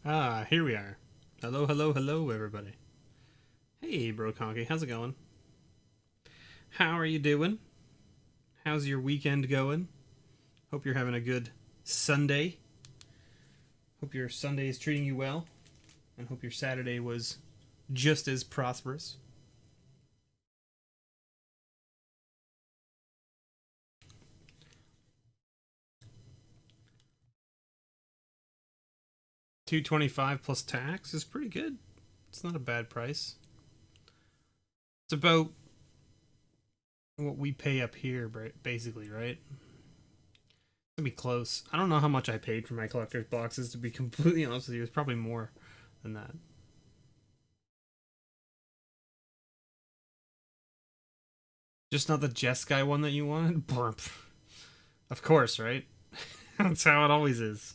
Here we are. Hello, hello, hello, everybody. Hey, Bro Conky, how's it going? How are you doing? How's your weekend going? Hope you're having a good Sunday. Hope your Sunday is treating you well. And hope your Saturday was just as prosperous. $225 plus tax is pretty good. It's not a bad price. It's about what we pay up here, basically, right? It's gonna be close. I don't know how much I paid for my collector's boxes, to be completely honest with you. It's probably more than that. Just not the Jeskai one that you wanted? Burp. Of course, right? That's how it always is.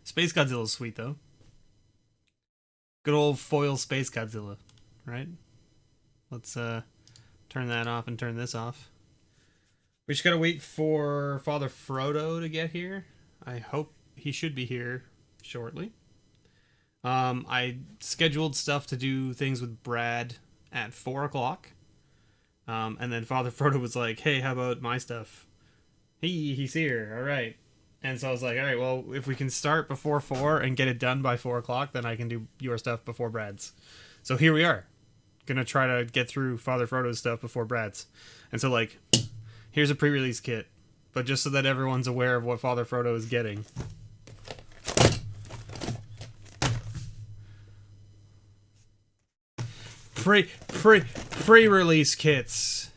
Space Godzilla's sweet, though. Good old foil Space Godzilla, right? Let's turn that off and turn this off. We just gotta wait for Father Frodo to get here. I hope he should be here shortly. I scheduled stuff to do things with Brad at 4 o'clock. And then Father Frodo was like, hey, how about my stuff? He's here. All right. And so I was like, all right, well, if we can start before 4 and get it done by 4 o'clock, then I can do your stuff before Brad's. So here we are. Gonna try to get through Father Frodo's stuff before Brad's. And so, like, here's a pre-release kit. But just so that everyone's aware of what Father Frodo is getting. Pre-release kits.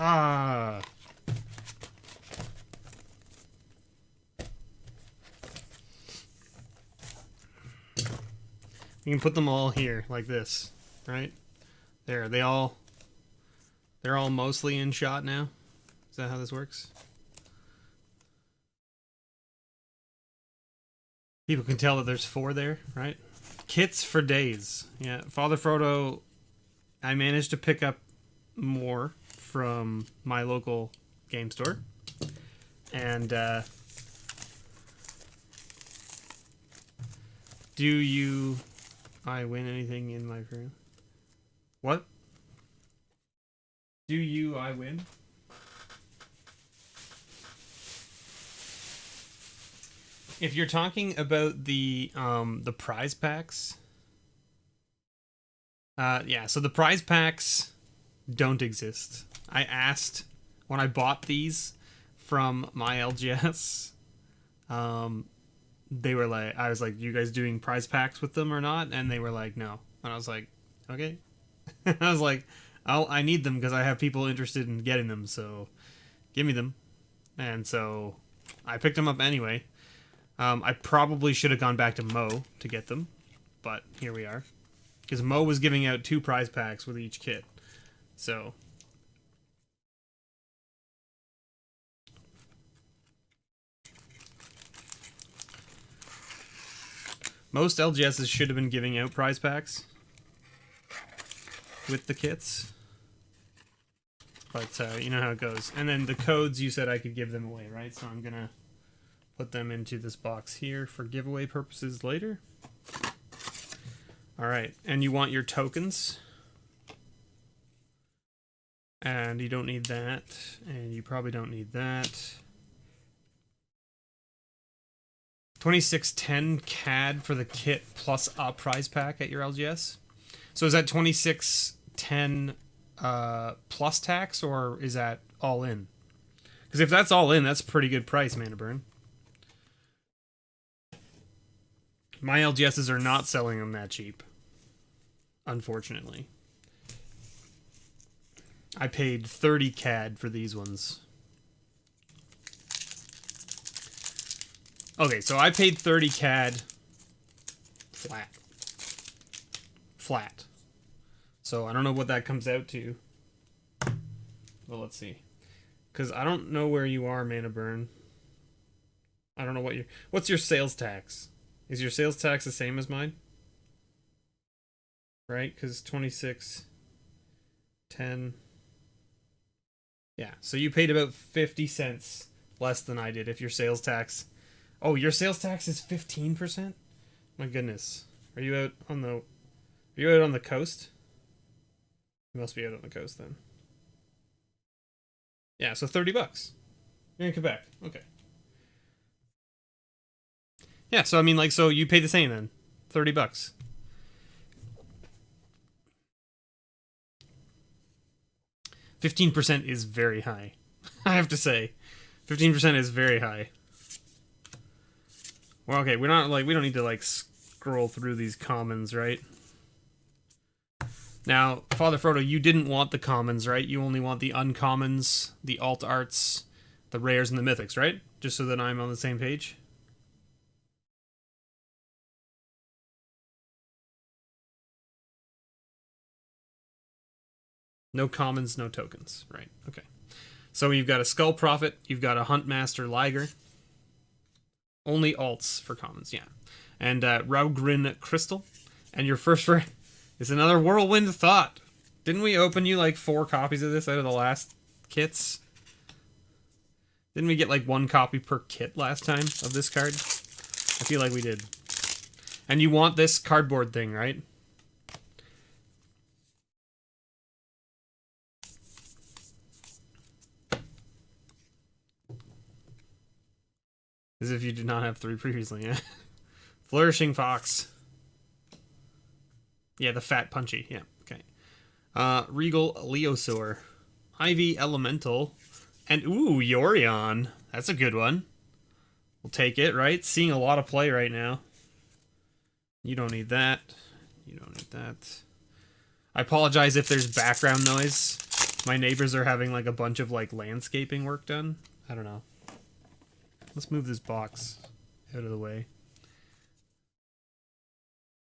Ah. You can put them all here, like this, right? There, they're all mostly in shot now. Is that how this works? People can tell that there's 4 there, right? Kits for days. Yeah, Father Frodo, I managed to pick up more from my local game store. And, do I win anything in my career? What? Do I win? If you're talking about the prize packs, yeah, so the prize packs don't exist. I asked when I bought these from my LGS, they were like, I was like, you guys doing prize packs with them or not? And they were like, no. And I was like, okay. I was like, I need them because I have people interested in getting them, so give me them. And so I picked them up anyway. I probably should have gone back to Mo to get them, but here we are. Because Mo was giving out 2 prize packs with each kit. So most LGSs should have been giving out prize packs with the kits. But you know how it goes. And then the codes, you said I could give them away, right? So I'm going to put them into this box here for giveaway purposes later. Alright, and you want your tokens. And you don't need that. And you probably don't need that. 2610 CAD for the kit plus a prize pack at your LGS. So is that 2610 plus tax, or is that all in? Because if that's all in, that's a pretty good price, Mana Burn. My LGSs are not selling them that cheap, unfortunately. I paid 30 CAD for these ones. Okay, so I paid 30 CAD flat. Flat. So I don't know what that comes out to. Well, let's see. Because I don't know where you are, Mana Burn. I don't know what what's your sales tax? Is your sales tax the same as mine? Right? Because 26, 10. Yeah, so you paid about 50 cents less than I did if your sales tax Oh, your sales tax is 15%? My goodness. Are you out on the coast? You must be out on the coast then. Yeah, so $30. You're in Quebec. Okay. Yeah, so I mean, like, so you pay the same then. $30. $15% is very high. I have to say. 15% is very high. Well, okay, we don't need to, like, scroll through these commons, right? Now, Father Frodo, you didn't want the commons, right? You only want the uncommons, the alt arts, the rares, and the mythics, right? Just so that I'm on the same page. No commons, no tokens. Right, okay. So you've got a Skull Prophet, you've got a Huntmaster Liger. Only alts for commons, yeah. And Raugrin Crystal. And your first rare is another Whirlwind Thought. Didn't we open you like 4 copies of this out of the last kits? Didn't we get like 1 copy per kit last time of this card? I feel like we did. And you want this cardboard thing, right? As if you did not have 3 previously, yeah. Flourishing Fox. Yeah, the fat punchy, yeah, okay. Regal Leosaur. Ivy Elemental. And, ooh, Yorion. That's a good one. We'll take it, right? Seeing a lot of play right now. You don't need that. You don't need that. I apologize if there's background noise. My neighbors are having, like, a bunch of, like, landscaping work done. I don't know. Let's move this box out of the way.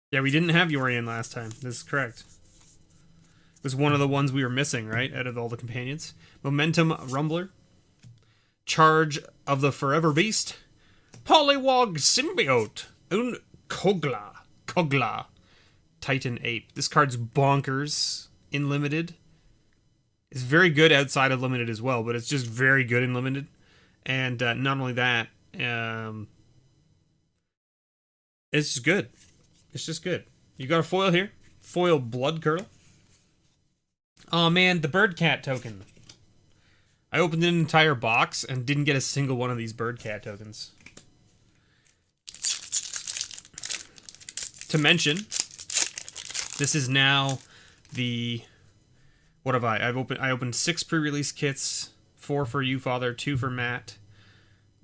Yeah, we didn't have Yorion last time. This is correct. It was one of the ones we were missing, right? Out of all the companions. Momentum Rumbler. Charge of the Forever Beast. Polywog Symbiote. Un Kogla. Titan Ape. This card's bonkers in Limited. It's very good outside of Limited as well, but it's just very good in Limited. And not only that, it's just good. It's just good. You got a foil here. Foil Blood Curdle. Oh man, the Bird Cat token. I opened an entire box and didn't get a single one of these Bird Cat tokens. To mention, this is now the... What have I? I opened 6 pre-release kits. 4 for you, Father, 2 for Matt,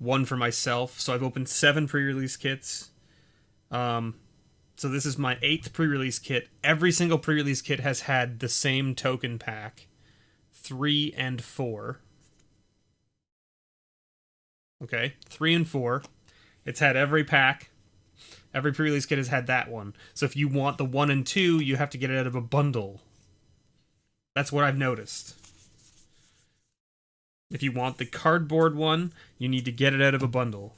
1 for myself. So I've opened 7 pre-release kits. So this is my 8th pre-release kit. Every single pre-release kit has had the same token pack. 3 and 4. Okay, 3 and 4. It's had every pack. Every pre-release kit has had that one. So if you want the 1 and 2, you have to get it out of a bundle. That's what I've noticed. If you want the cardboard one, you need to get it out of a bundle.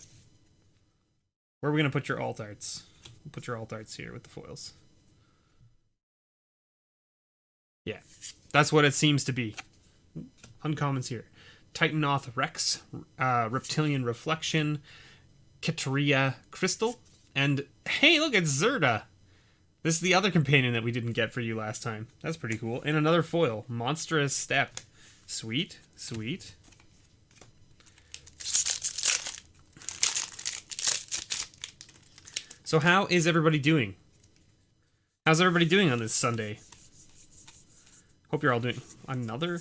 Where are we going to put your alt arts? We'll put your alt arts here with the foils. Yeah, that's what it seems to be. Uncommons here. Titanoth Rex, Reptilian Reflection, Ikoria Crystal, and hey, look, it's Zerda. This is the other companion that we didn't get for you last time. That's pretty cool. And another foil, Monstrous Step. Sweet, sweet. So how is everybody doing? How's everybody doing on this Sunday? Hope you're all doing... Another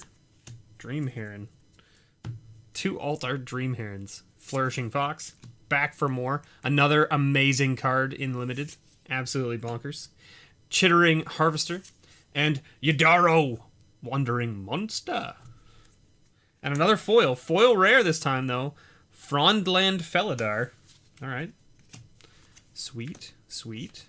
Dream Heron. 2 alt art Dream Herons. Flourishing Fox. Back for more. Another amazing card in Limited. Absolutely bonkers. Chittering Harvester. And Yadaro, Wandering Monster. And another foil. Foil rare this time, though. Frondland Felidar. Alright. Sweet, sweet.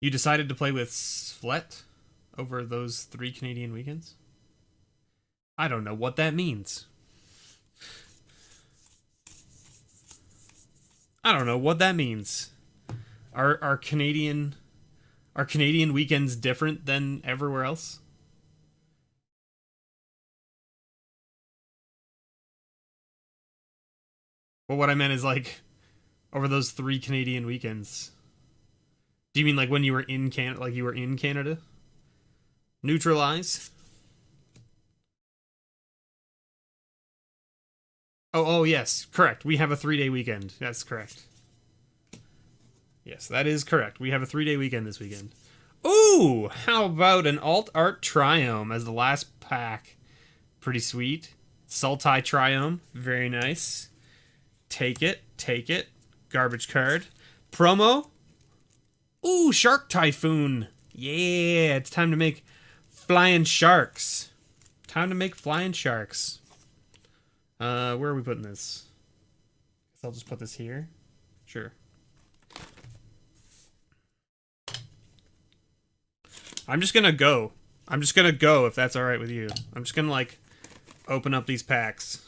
You decided to play with Sflet over those 3 Canadian weekends? I don't know what that means. I don't know what that means. Are Canadian weekends different than everywhere else? Well, what I meant is like over those 3 Canadian weekends. Do you mean like when you were in Canada? Like you were in Canada? Neutralize? Oh, yes, correct. We have a 3-day weekend. That's correct. Yes, that is correct. We have a 3-day weekend this weekend. Ooh, how about an alt art triome as the last pack? Pretty sweet. Sultai triome, very nice. Take it, take it. Garbage card. Promo. Ooh, Shark Typhoon. Yeah, it's time to make flying sharks. Time to make flying sharks. Where are we putting this? Guess I'll just put this here. Sure. I'm just gonna go. I'm just gonna go if that's alright with you. I'm just gonna, like, open up these packs.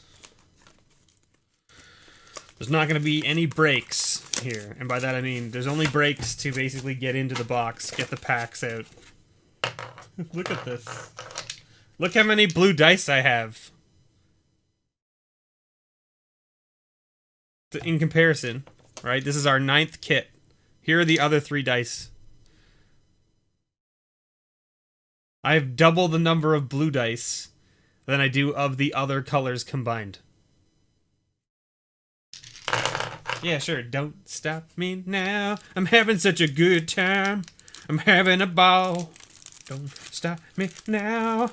There's not gonna be any breaks here. And by that I mean there's only breaks to basically get into the box, get the packs out. Look at this. Look how many blue dice I have. In comparison, right? This is our 9th kit. Here are the other 3 dice. I have double the number of blue dice than I do of the other colors combined. Yeah, sure. Don't stop me now. I'm having such a good time. I'm having a ball. Don't stop me now.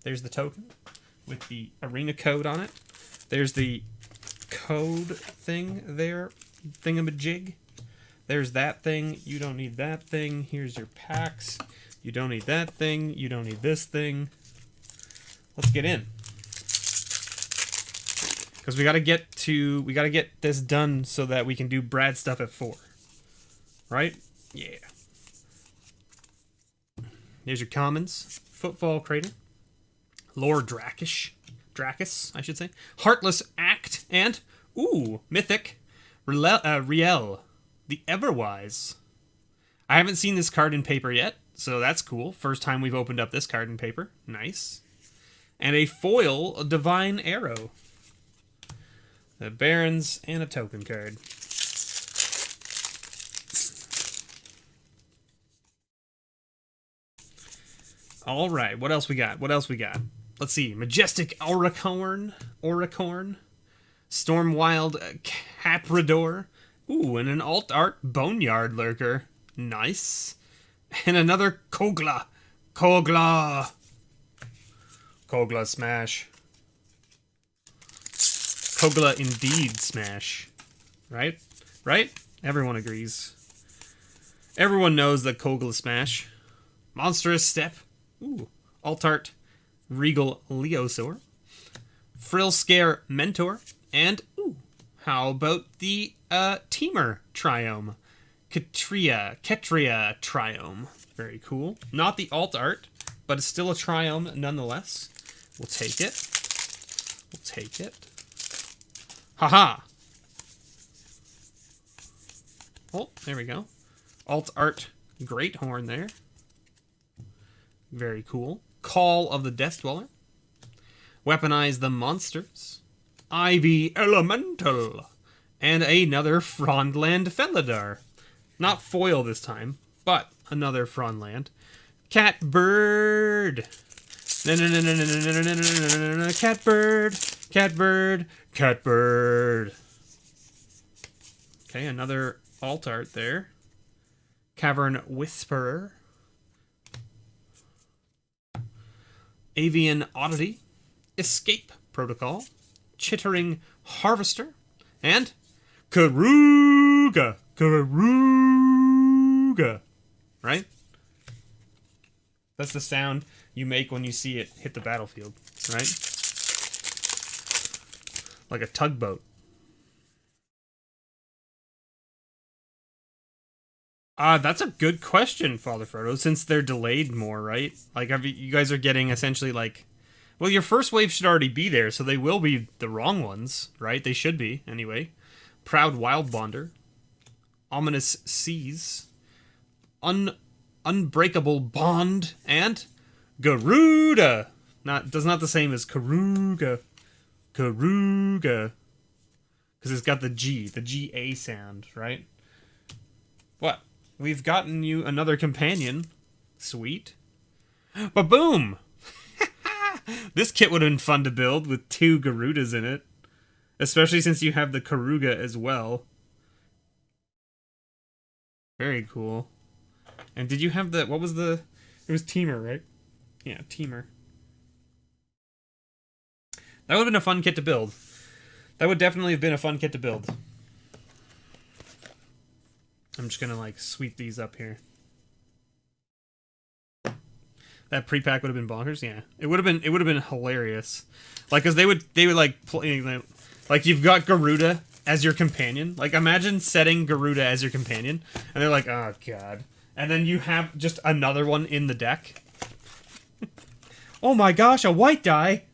There's the token with the arena code on it. There's the code thing there. Thingamajig. There's that thing. You don't need that thing. Here's your packs. You don't need that thing. You don't need this thing. Let's get in. Because we gotta get this done so that we can do Brad stuff at 4. Right? Yeah. Here's your commons. Footfall Crater. Lore Dracus, I should say. Heartless Act. And, ooh, Mythic. Riel. The Everwise. I haven't seen this card in paper yet, so that's cool. First time we've opened up this card in paper. Nice. And a foil Divine Arrow. The Barons and a token card. All right, what else we got? Let's see. Majestic Auricorn. Stormwild Caprador. Ooh, and an alt art Boneyard Lurker. Nice. And another Kogla. Kogla smash. Kogla indeed smash. Right? Everyone agrees. Everyone knows that Kogla smash. Monstrous Step. Ooh. Alt art Regal Leosaur. Frill Scare Mentor. And, ooh, how about the Teamer Triome? Ketria Triome. Very cool. Not the alt art, but it's still a Triome nonetheless. We'll take it. Haha! Oh, there we go. Alt art Great Horn there. Very cool. Call of the Death Dweller. Weaponize the Monsters. Ivy Elemental. And another Frondland Felidar. Not foil this time, but another Frondland. Catbird. Catbird. Okay, another alt art there. Cavern Whisperer. Avian Oddity. Escape Protocol. Chittering Harvester. And Karuga. Right? That's the sound you make when you see it hit the battlefield, right? Like a tugboat. That's a good question, Father Frodo, since they're delayed more, right? Like, you guys are getting essentially like... Well, your first wave should already be there, so they will be the wrong ones, right? They should be, anyway. Proud Wild Bonder. Ominous Seas. Unbreakable Bond. And Garuda. Not the same as Karuga. Ikoruga. Because it's got the GA sound, right? What? We've gotten you another companion. Sweet. But boom! This kit would have been fun to build with 2 Garudas in it. Especially since you have the Karuga as well. Very cool. And did you have the... What was the... It was Teamer, right? Yeah, Teamer. That would have been a fun kit to build. That would definitely have been a fun kit to build. I'm just gonna, like, sweep these up here. That pre-pack would have been bonkers, yeah. It would have been hilarious. Like, cause they would like play, like you've got Garuda as your companion. Like, imagine setting Garuda as your companion, and they're like, oh god. And then you have just another one in the deck. Oh my gosh, a white die!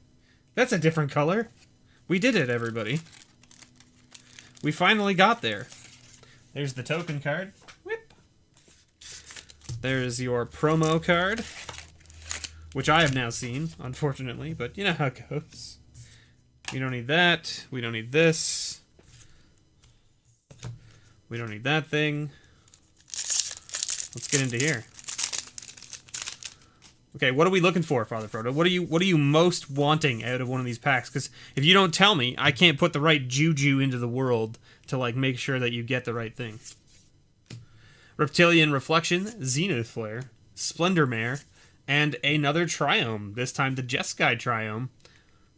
That's a different color. We did it, everybody. We finally got there. There's the token card. Whip. There's your promo card. Which I have now seen, unfortunately, but you know how it goes. We don't need that. We don't need this. We don't need that thing. Let's get into here. Okay, what are we looking for, Father Frodo? What are you most wanting out of one of these packs? Because if you don't tell me, I can't put the right juju into the world to like make sure that you get the right thing. Reptilian Reflection, Zenith Flare, Splendor Mare, and another Triome. This time the Jeskai Triome.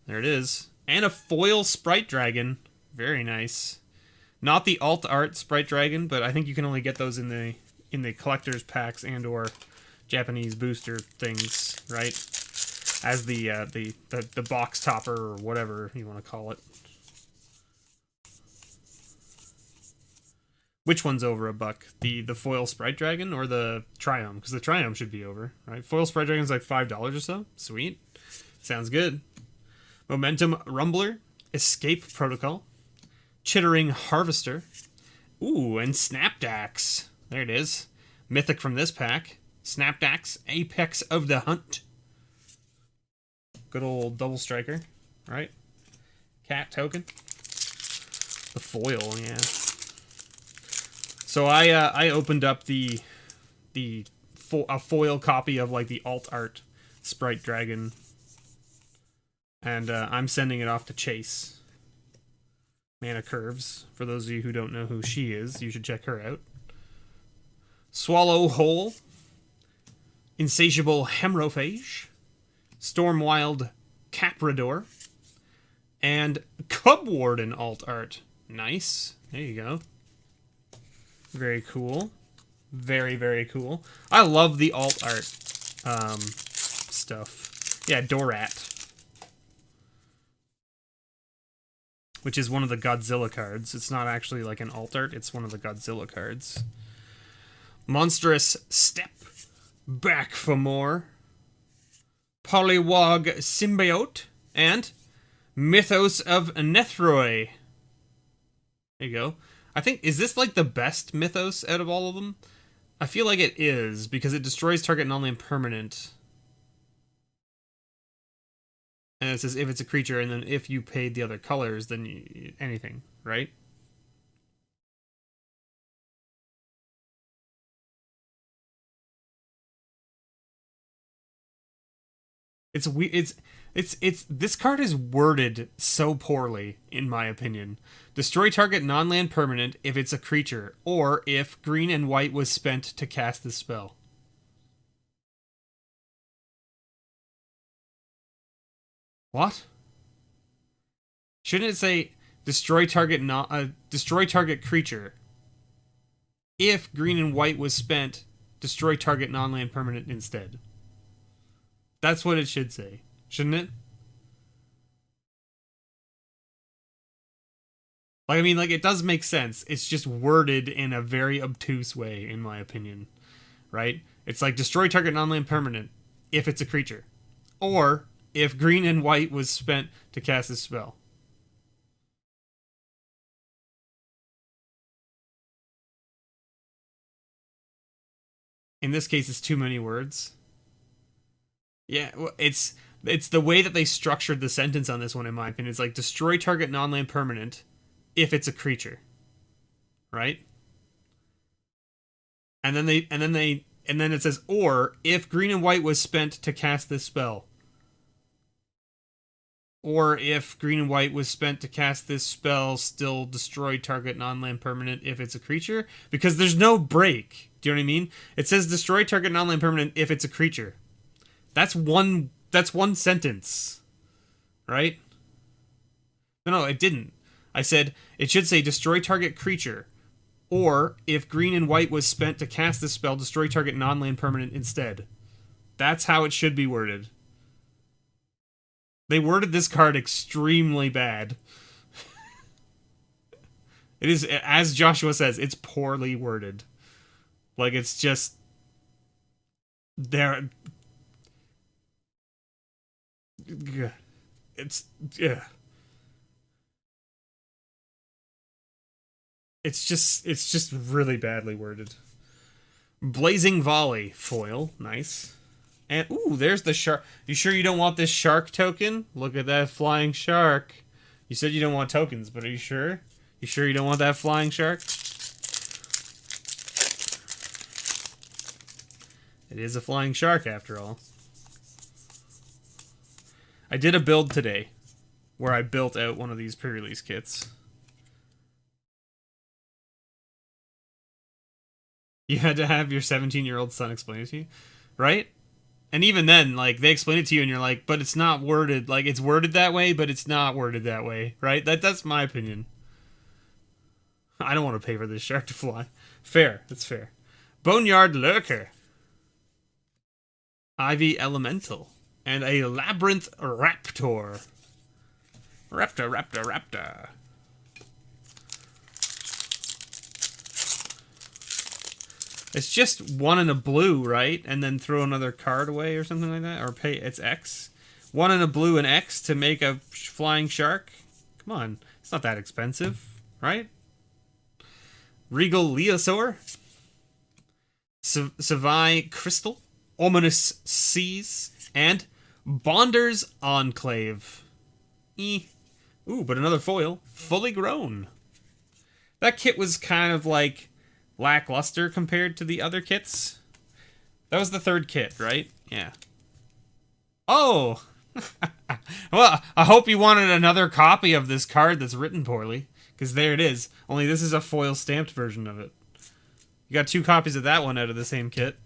There it is. And a foil Sprite Dragon. Very nice. Not the alt art Sprite Dragon, but I think you can only get those in the collector's packs and or Japanese booster things, right? As the box topper or whatever you want to call it. Which one's over $1? The foil Sprite Dragon or the Triome? Because the Triome should be over, right? Foil Sprite Dragon's like $5 or so. Sweet. Sounds good. Momentum Rumbler, Escape Protocol, Chittering Harvester, ooh, and Snapdax. There it is. Mythic from this pack. Snapdax, Apex of the Hunt. Good old double striker, right? Cat token. The foil, yeah. So I opened up a foil copy of like the alt art Sprite Dragon, and I'm sending it off to Chase. Mana Curves. For those of you who don't know who she is, you should check her out. Swallow Hole, Insatiable Hemorrhophage, Stormwild Caprador, and Cub Warden alt art. Nice. There you go. Very cool. Very, very cool. I love the alt art stuff. Yeah, Dorat. Which is one of the Godzilla cards. It's not actually like an alt art, it's one of the Godzilla cards. Monstrous Step. Back for more. Polywog Symbiote. And Mythos of Nethroi. There you go. I think, is this like the best Mythos out of all of them? I feel like it is, because it destroys target non-land permanent. And it says if it's a creature, and then if you paid the other colors, then anything, right? It's this card is worded so poorly, in my opinion. Destroy target non-land permanent if it's a creature, or if green and white was spent to cast the spell. What? Shouldn't it say destroy target creature if green and white was spent, destroy target non-land permanent instead? That's what it should say, shouldn't it? Like, I mean, like, it does make sense. It's just worded in a very obtuse way, in my opinion. Right? It's like, destroy target non-land permanent if it's a creature. Or, if green and white was spent to cast this spell. In this case, it's too many words. Yeah, well, It's the way that they structured the sentence on this one, in my opinion. It's like, destroy target non-land permanent if it's a creature. Right? And then it says, or if green and white was spent to cast this spell. Or if green and white was spent to cast this spell, still destroy target non-land permanent if it's a creature. Because there's no break. Do you know what I mean? It says destroy target non-land permanent if it's a creature. That's one sentence. Right? No, it didn't. I said it should say destroy target creature. Or if green and white was spent to cast this spell, destroy target non-land permanent instead. That's how it should be worded. They worded this card extremely bad. It is, as Joshua says, it's poorly worded. Like, it's just... There... It's... Yeah. It's just really badly worded. Blazing Volley. Foil. Nice. And, ooh, there's the shark. You sure you don't want this shark token? Look at that flying shark. You said you don't want tokens, but are you sure? You sure you don't want that flying shark? It is a flying shark, after all. I did a build today where I built out one of these pre-release kits. You had to have your 17-year-old son explain it to you, right? And even then, like, they explain it to you and you're like, but it's not worded. Like, it's worded that way, but it's not worded that way, right? That's my opinion. I don't want to pay for this shark to fly. Fair. That's fair. Boneyard Lurker. Ivy Elemental. And a Labyrinth Raptor. Raptor. It's just one in a blue, right? And then throw another card away or something like that? Or pay, it's X. One in a blue and X to make a flying shark? Come on. It's not that expensive, right? Regal Leosaur. Savai Crystal. Ominous Seas. And Bonder's Enclave. Ooh, but another foil. Fully Grown. That kit was kind of like... lackluster compared to the other kits. That was the third kit, right? Yeah. Oh! Well, I hope you wanted another copy of this card that's written poorly. Because there it is. Only this is a foil stamped version of it. You got 2 copies of that one out of the same kit.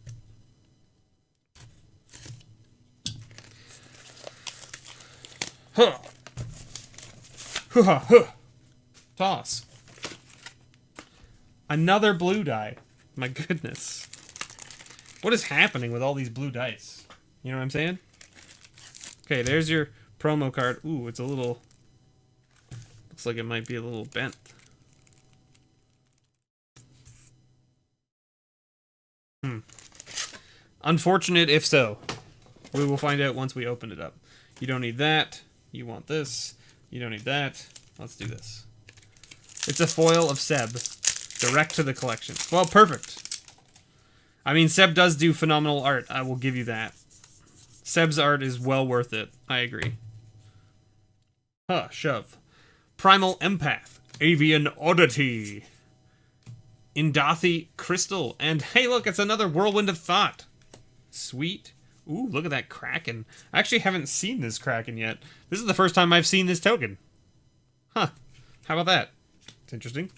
Huh. Huh. Toss. Another blue die. My goodness. What is happening with all these blue dice? You know what I'm saying? Okay, there's your promo card. Ooh, it's a little... Looks like it might be a little bent. Unfortunate if so. We will find out once we open it up. You don't need that. You want this. You don't need that. Let's do this. It's a foil of Seb. Direct to the collection. Well, perfect. I mean, Seb does do phenomenal art. I will give you that. Seb's art is well worth it. I agree. Huh, shove. Primal Empath. Avian Oddity. Indathi Crystal. And hey, look, it's another Whirlwind of Thought. Sweet. Ooh, look at that Kraken. I actually haven't seen this Kraken yet. This is the first time I've seen this token. Huh. How about that? It's interesting.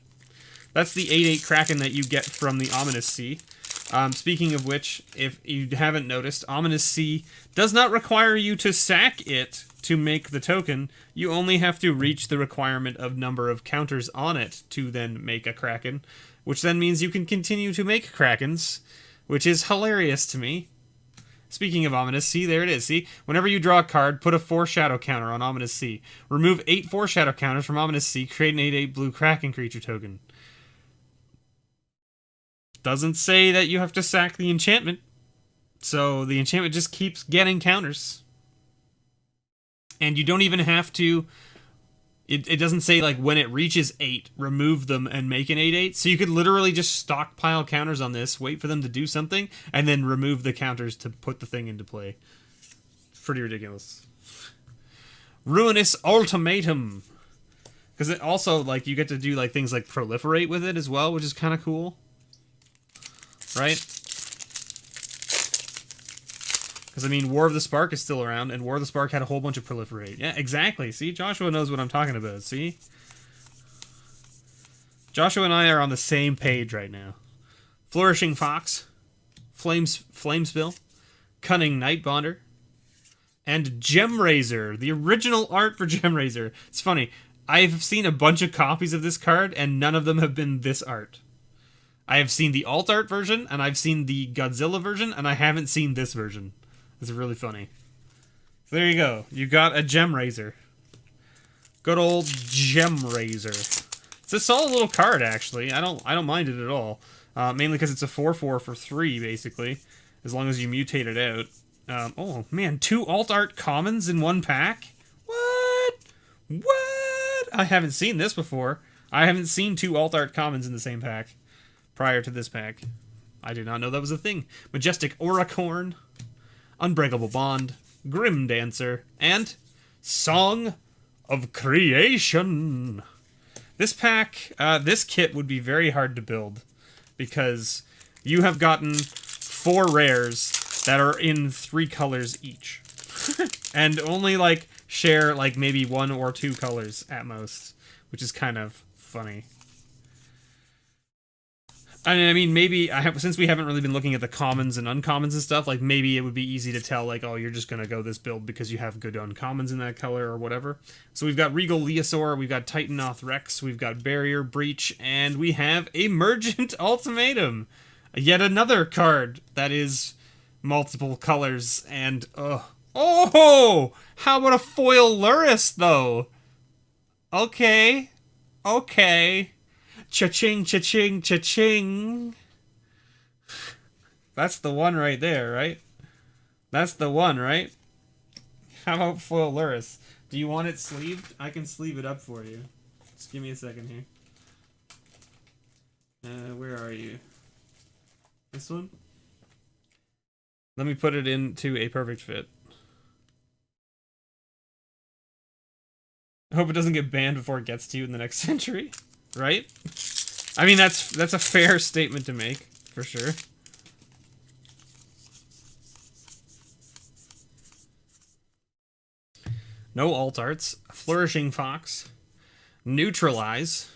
That's the 8/8 Kraken that you get from the Ominous Sea. Speaking of which, if you haven't noticed, Ominous Sea does not require you to sack it to make the token. You only have to reach the requirement of number of counters on it to then make a Kraken, which then means you can continue to make Krakens, which is hilarious to me. Speaking of Ominous Sea, there it is. See, whenever you draw a card, put a 4 shadow counter on Ominous Sea. Remove 8 4 shadow counters from Ominous Sea, create an 8/8 blue Kraken creature token. Doesn't say that you have to sack the enchantment. So the enchantment just keeps getting counters. And you don't even have to... It doesn't say, like, when it reaches 8, remove them and make an 8/8. So you could literally just stockpile counters on this, wait for them to do something, and then remove the counters to put the thing into play. It's pretty ridiculous. Ruinous Ultimatum. Because it also, like, you get to do, like, things like proliferate with it as well, which is kind of cool. Right? Because, I mean, War of the Spark is still around, and War of the Spark had a whole bunch of proliferate. Yeah, exactly. See? Joshua knows what I'm talking about. See? Joshua and I are on the same page right now. Flourishing Fox. Flamespill. Cunning Nightbonder. And Gemraiser. The original art for Gemraiser. It's funny. I've seen a bunch of copies of this card, and none of them have been this art. I have seen the alt art version, and I've seen the Godzilla version, and I haven't seen this version. It's really funny. So there you go. You got a Gemraiser. Good old Gemraiser. It's a solid little card, actually. I don't mind it at all. Mainly because it's a 4/4 for 3, basically. As long as you mutate it out. Oh, man. 2 alt art commons in one pack? What? What? I haven't seen this before. I haven't seen 2 alt art commons in the same pack prior to this pack. I did not know that was a thing. Majestic Auracorn, Unbreakable Bond, Grim Dancer, and Song of Creation. This pack, this kit would be very hard to build because you have gotten 4 rares that are in 3 colors each. And only, like, share, like, maybe 1 or 2 colors at most, which is kind of funny. I mean, maybe since we haven't really been looking at the commons and uncommons and stuff, like, maybe it would be easy to tell, like, oh, you're just gonna go this build because you have good uncommons in that color or whatever. So we've got Regal Leosaur, we've got Titanoth Rex, we've got Barrier Breach, and we have Emergent Ultimatum. Yet another card that is multiple colors, and, oh! How about a foil Luris, though? Okay. Okay. Cha-ching, cha-ching, cha-ching. That's the one right there, right? That's the one, right? How about foil Luris? Do you want it sleeved? I can sleeve it up for you. Just give me a second here. Where are you? This one? Let me put it into a perfect fit. I hope it doesn't get banned before it gets to you in the next century. Right? I mean, that's a fair statement to make, for sure. No alt arts. Flourishing Fox. Neutralize.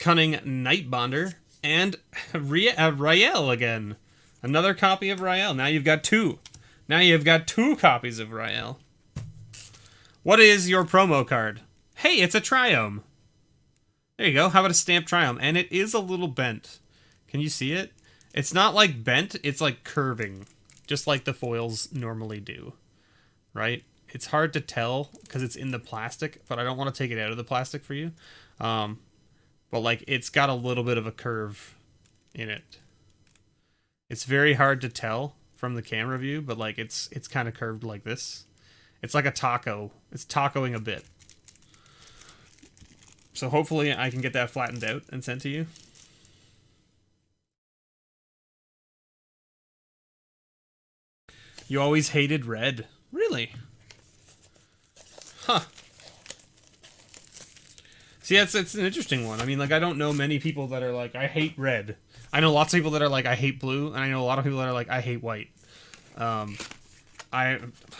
Cunning Nightbonder. And Rael again. Another copy of Rael. Now you've got 2. Now you've got 2 copies of Rael. What is your promo card? Hey, it's a Triome. There you go. How about a stamped Triome? And it is a little bent. Can you see it? It's not like bent, it's like curving. Just like the foils normally do. Right? It's hard to tell because it's in the plastic, but I don't want to take it out of the plastic for you. But like, it's got a little bit of a curve in it. It's very hard to tell from the camera view, but like, it's kind of curved like this. It's like a taco. It's tacoing a bit. So hopefully I can get that flattened out and sent to you. You always hated red. Really? Huh. See, it's an interesting one. I mean, like, I don't know many people that are like, I hate red. I know lots of people that are like, I hate blue, and I know a lot of people that are like, I hate white.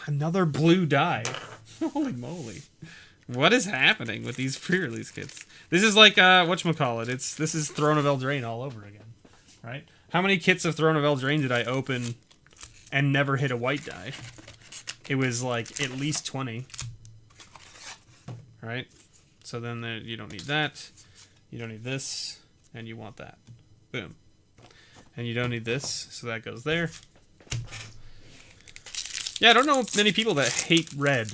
Another blue dye. Holy moly. What is happening with these pre-release kits? This is like, whatchamacallit, this is Throne of Eldraine all over again, right? How many kits of Throne of Eldraine did I open and never hit a white die? It was like at least 20, right? So then you don't need that, you don't need this, and you want that. Boom. And you don't need this, so that goes there. Yeah, I don't know many people that hate red.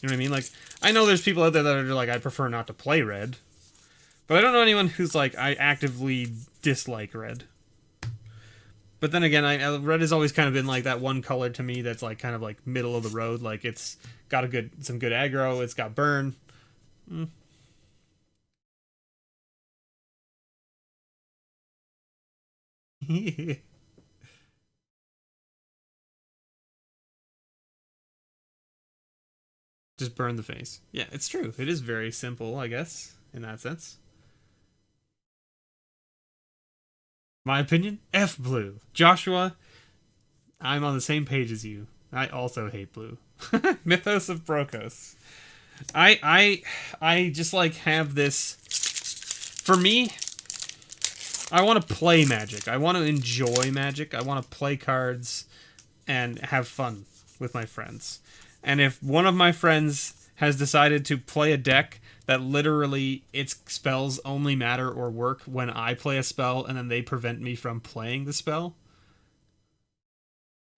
You know what I mean? Like, I know there's people out there that are like, I prefer not to play red. But I don't know anyone who's like, I actively dislike red. But then again, red has always kind of been like that one color to me that's like kind of like middle of the road. Like, it's got some good aggro, it's got burn. Just burn the face. Yeah, it's true. It is very simple, I guess, in that sense. My opinion? F blue. Joshua, I'm on the same page as you. I also hate blue. Mythos of Brokos. I just like have this. For me, I want to play Magic. I want to enjoy Magic. I want to play cards and have fun with my friends. And if one of my friends has decided to play a deck that literally its spells only matter or work when I play a spell and then they prevent me from playing the spell,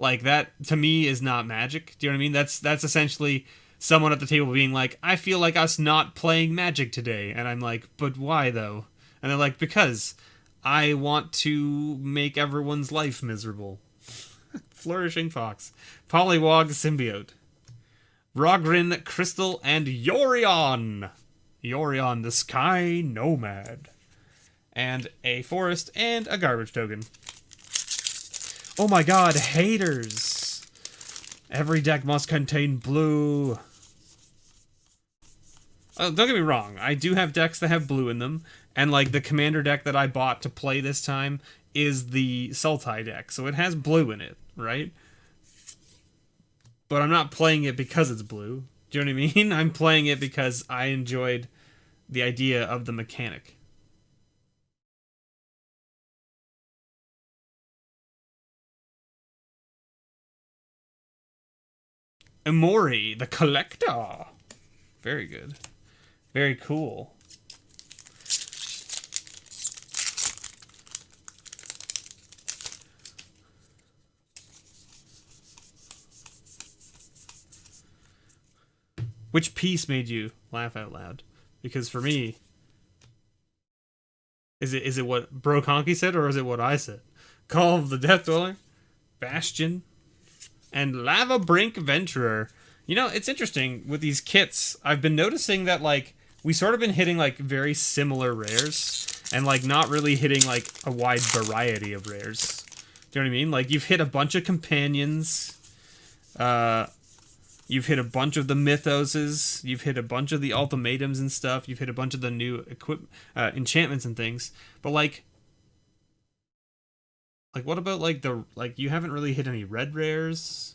like that to me is not Magic. Do you know what I mean? That's essentially someone at the table being like, I feel like us not playing Magic today. And I'm like, but why though? And they're like, because I want to make everyone's life miserable. Flourishing Fox. Poliwag Symbiote. Rogrin, Crystal, and Yorion. Yorion, the Sky Nomad. And a Forest and a Garbage Token. Oh my god, haters! Every deck must contain blue. Don't get me wrong, I do have decks that have blue in them, and like the commander deck that I bought to play this time is the Sultai deck, so it has blue in it, right? But I'm not playing it because it's blue. Do you know what I mean? I'm playing it because I enjoyed the idea of the mechanic. Emori, the Collector. Very good. Very cool. Which piece made you laugh out loud? Because for me, is it what Bro Conky said or is it what I said? Call of the Death Dweller, Bastion, and Lava Brink Venturer. You know, it's interesting with these kits. I've been noticing that like we sort of been hitting like very similar rares and like not really hitting like a wide variety of rares. Do you know what I mean? Like you've hit a bunch of companions. You've hit a bunch of the mythoses. You've hit a bunch of the ultimatums and stuff. You've hit a bunch of the new enchantments and things. But like what about like you haven't really hit any red rares?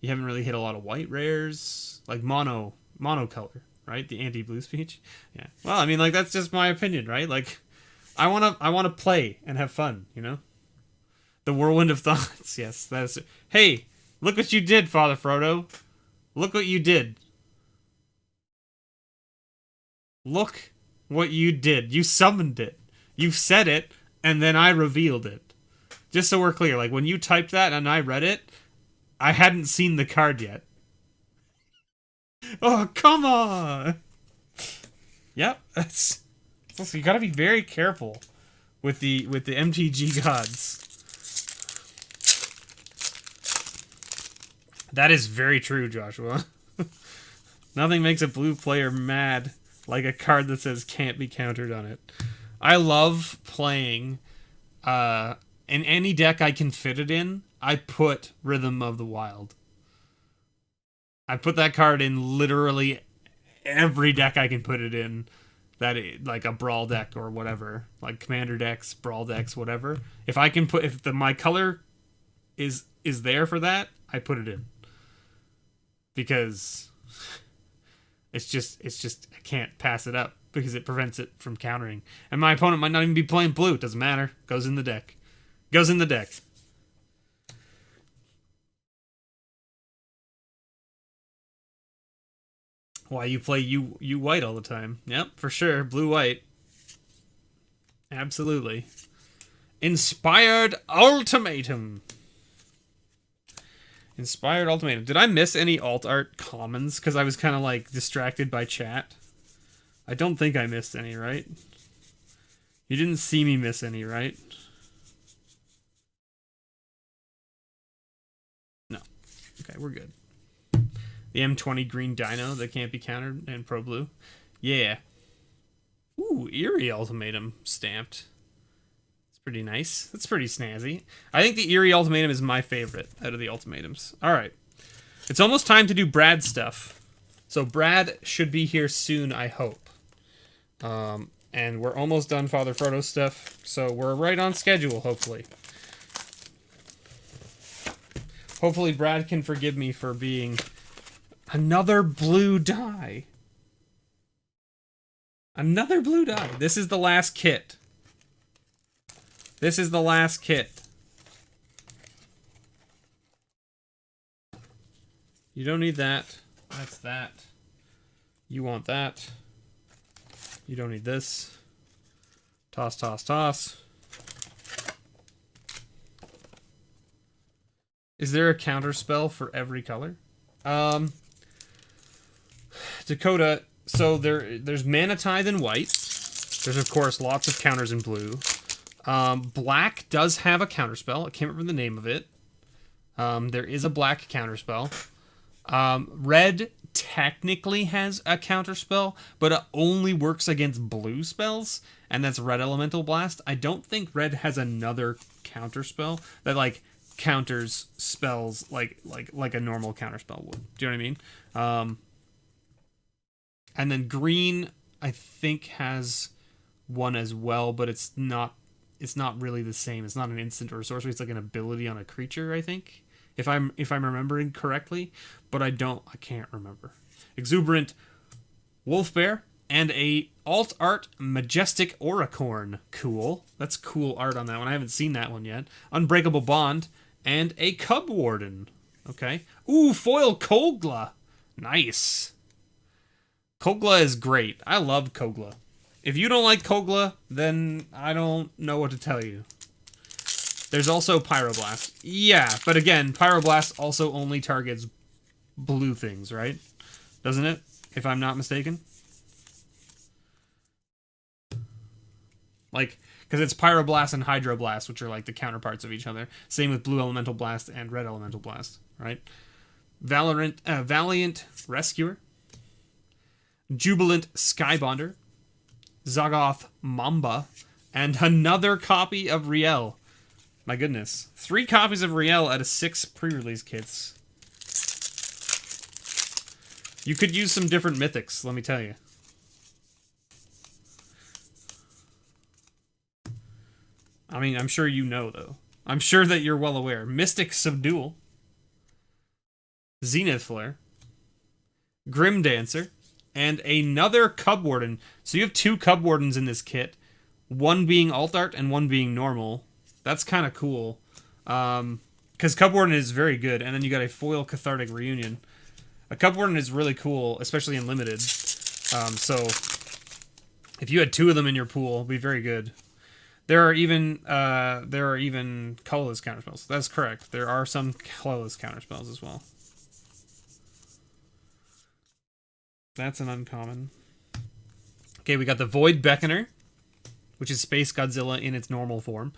You haven't really hit a lot of white rares, like monocolor, right? The anti-blue speech. Yeah. Well, I mean, like that's just my opinion, right? Like, I wanna play and have fun, you know. The Whirlwind of Thoughts. Yes, that's. Hey, look what you did, Father Frodo. Look what you did. Look what you did. You summoned it. You said it, and then I revealed it. Just so we're clear, like when you typed that and I read it, I hadn't seen the card yet. Oh, come on! Yep, that's... So you gotta be very careful with the MTG gods. That is very true, Joshua. Nothing makes a blue player mad like a card that says can't be countered on it. I love playing in any deck I can fit it in. I put Rhythm of the Wild. I put that card in literally every deck I can put it in. Like a brawl deck or whatever, like commander decks, brawl decks, whatever. If I can put, if my color is there for that, I put it in. Because it's just I can't pass it up because it prevents it from countering. And my opponent might not even be playing blue. It doesn't matter. Goes in the deck. Goes in the deck. Why you play you white all the time. Yep, for sure. Blue-white. Absolutely. Inspired Ultimatum. Inspired Ultimatum. Did I miss any alt art commons? Because I was kind of like distracted by chat. I don't think I missed any, right? You didn't see me miss any, right? No. Okay, we're good. The M20 green dino that can't be countered and Pro Blue. Yeah. Ooh, Eerie Ultimatum stamped. It's pretty nice. That's pretty snazzy. I think the Eerie Ultimatum is my favorite out of the ultimatums. Alright. It's almost time to do Brad stuff. So Brad should be here soon, I hope. And we're almost done Father Frodo stuff, so we're right on schedule, hopefully. Hopefully Brad can forgive me for being another blue die. Another blue die. This is the last kit. This is the last kit. You don't need that. That's that. You want that. You don't need this. Toss, toss, toss. Is there a counter spell for every color? Dakota, so there's Mana Tithe in white. There's, of course, lots of counters in blue. Black does have a counter spell. I can't remember the name of it. There is a black counter spell. Red technically has a counter spell, but it only works against blue spells, and that's Red Elemental Blast. I don't think red has another counter spell that like counters spells like a normal counter spell would. Do you know what I mean? And then green I think has one as well, but it's not really the same. It's not an instant or a sorcery. It's like an ability on a creature, I think. If I'm remembering correctly, but I can't remember. Exuberant Wolf Bear and a alt art Majestic Auricorn. Cool. That's cool art on that one. I haven't seen that one yet. Unbreakable Bond and a Cub Warden. Okay. Ooh, foil Kogla. Nice. Kogla is great. I love Kogla. If you don't like Kogla, then I don't know what to tell you. There's also Pyroblast. Yeah, but again, Pyroblast also only targets blue things, right? Doesn't it? If I'm not mistaken. Like, because it's Pyroblast and Hydroblast, which are like the counterparts of each other. Same with Blue Elemental Blast and Red Elemental Blast, right? Valiant Rescuer. Jubilant Skybonder. Zagoth Mamba. And another copy of Riel. My goodness. 3 copies of Riel out of 6 pre-release kits. You could use some different mythics, let me tell you. I mean, I'm sure you know, though. I'm sure that you're well aware. Mystic Subdual. Zenith Flare. Grim Dancer. And another Cub Warden. So you have 2 Cub Wardens in this kit. One being alt art and one being normal. That's kind of cool. Because Cub Warden is very good. And then you got a foil Cathartic Reunion. A Cub Warden is really cool, especially in Limited. So if you had 2 of them in your pool, it'd be very good. There are even colorless counterspells. That's correct. There are some colorless counterspells as well. That's an uncommon. Okay, we got the Void Beckoner, which is Space Godzilla in its normal form.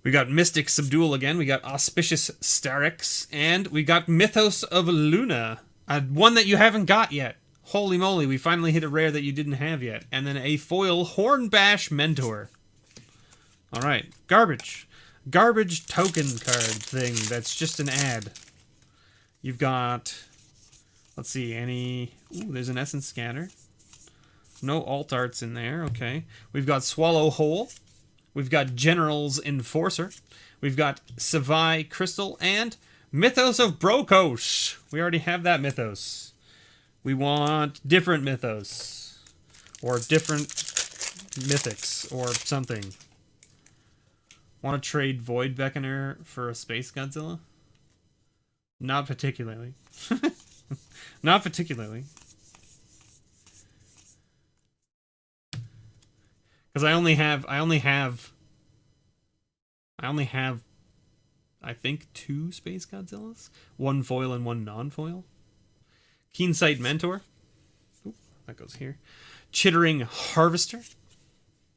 We got Mystic Subdual again. We got Auspicious Starix. And we got Mythos of Luna. One that you haven't got yet. Holy moly, we finally hit a rare that you didn't have yet. And then a foil Hornbash Mentor. Alright, garbage. Garbage token card thing that's just an ad. You've got... Let's see, any... Ooh, there's an Essence Scanner. No alt arts in there, okay. We've got Swallow Hole. We've got General's Enforcer. We've got Savai Crystal and Mythos of Brokos. We already have that Mythos. We want different Mythos. Or different Mythics or something. Want to trade Void Beckoner for a Space Godzilla? Not particularly. Not particularly. Because I only have, I think, 2 Space Godzillas. 1 foil and 1 non-foil. Keensight Mentor. Oop, that goes here. Chittering Harvester.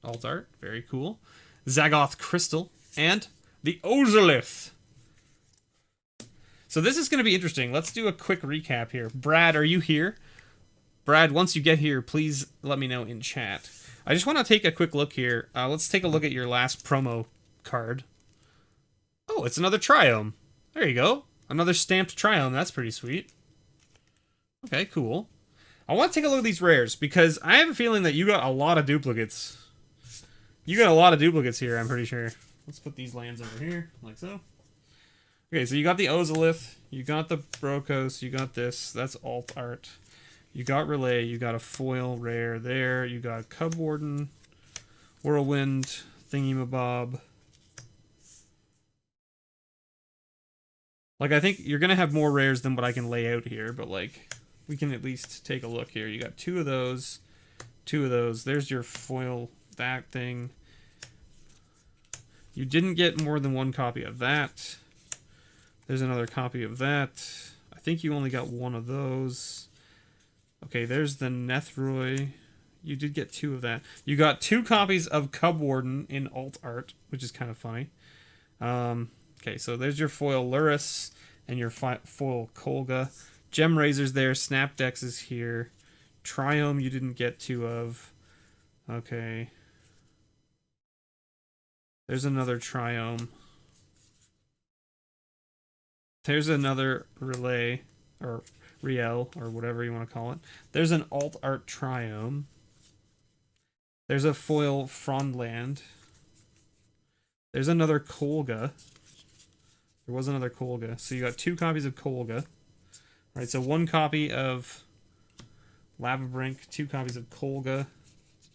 Alt art. Very cool. Zagoth Crystal. And the Ozolith. So this is going to be interesting. Let's do a quick recap here. Brad, are you here? Brad, once you get here, please let me know in chat. I just want to take a quick look here. Let's take a look at your last promo card. Oh, it's another Triome. There you go. Another stamped Triome. That's pretty sweet. Okay, cool. I want to take a look at these rares, because I have a feeling that you got a lot of duplicates. You got a lot of duplicates here, I'm pretty sure. Let's put these lands over here, like so. Okay, so you got the Ozolith, you got the Brokos, you got this. That's alt art. You got Relay, you got a foil rare there, you got Cub Warden, Whirlwind, Thingy-mabob. Like, I think you're going to have more rares than what I can lay out here, but, like, we can at least take a look here. You got two of those, two of those. There's your foil, that thing. You didn't get more than one copy of that. There's another copy of that. I think you only got one of those. Okay, there's the Nethroi. You did get two of that. You got two copies of Cub Warden in alt art, which is kind of funny. Okay, so there's your foil Lurrus and your foil Kolga. Gem Razor's there. Snapdex is here. Triome you didn't get two of. Okay. There's another Triome. There's another Relay, or Riel, or whatever you want to call it. There's an alt art Triome. There's a foil Frondland. There's another Kolga. There was another Kolga. So you got two copies of Kolga. Right, so one copy of Lavabrink, two copies of Kolga.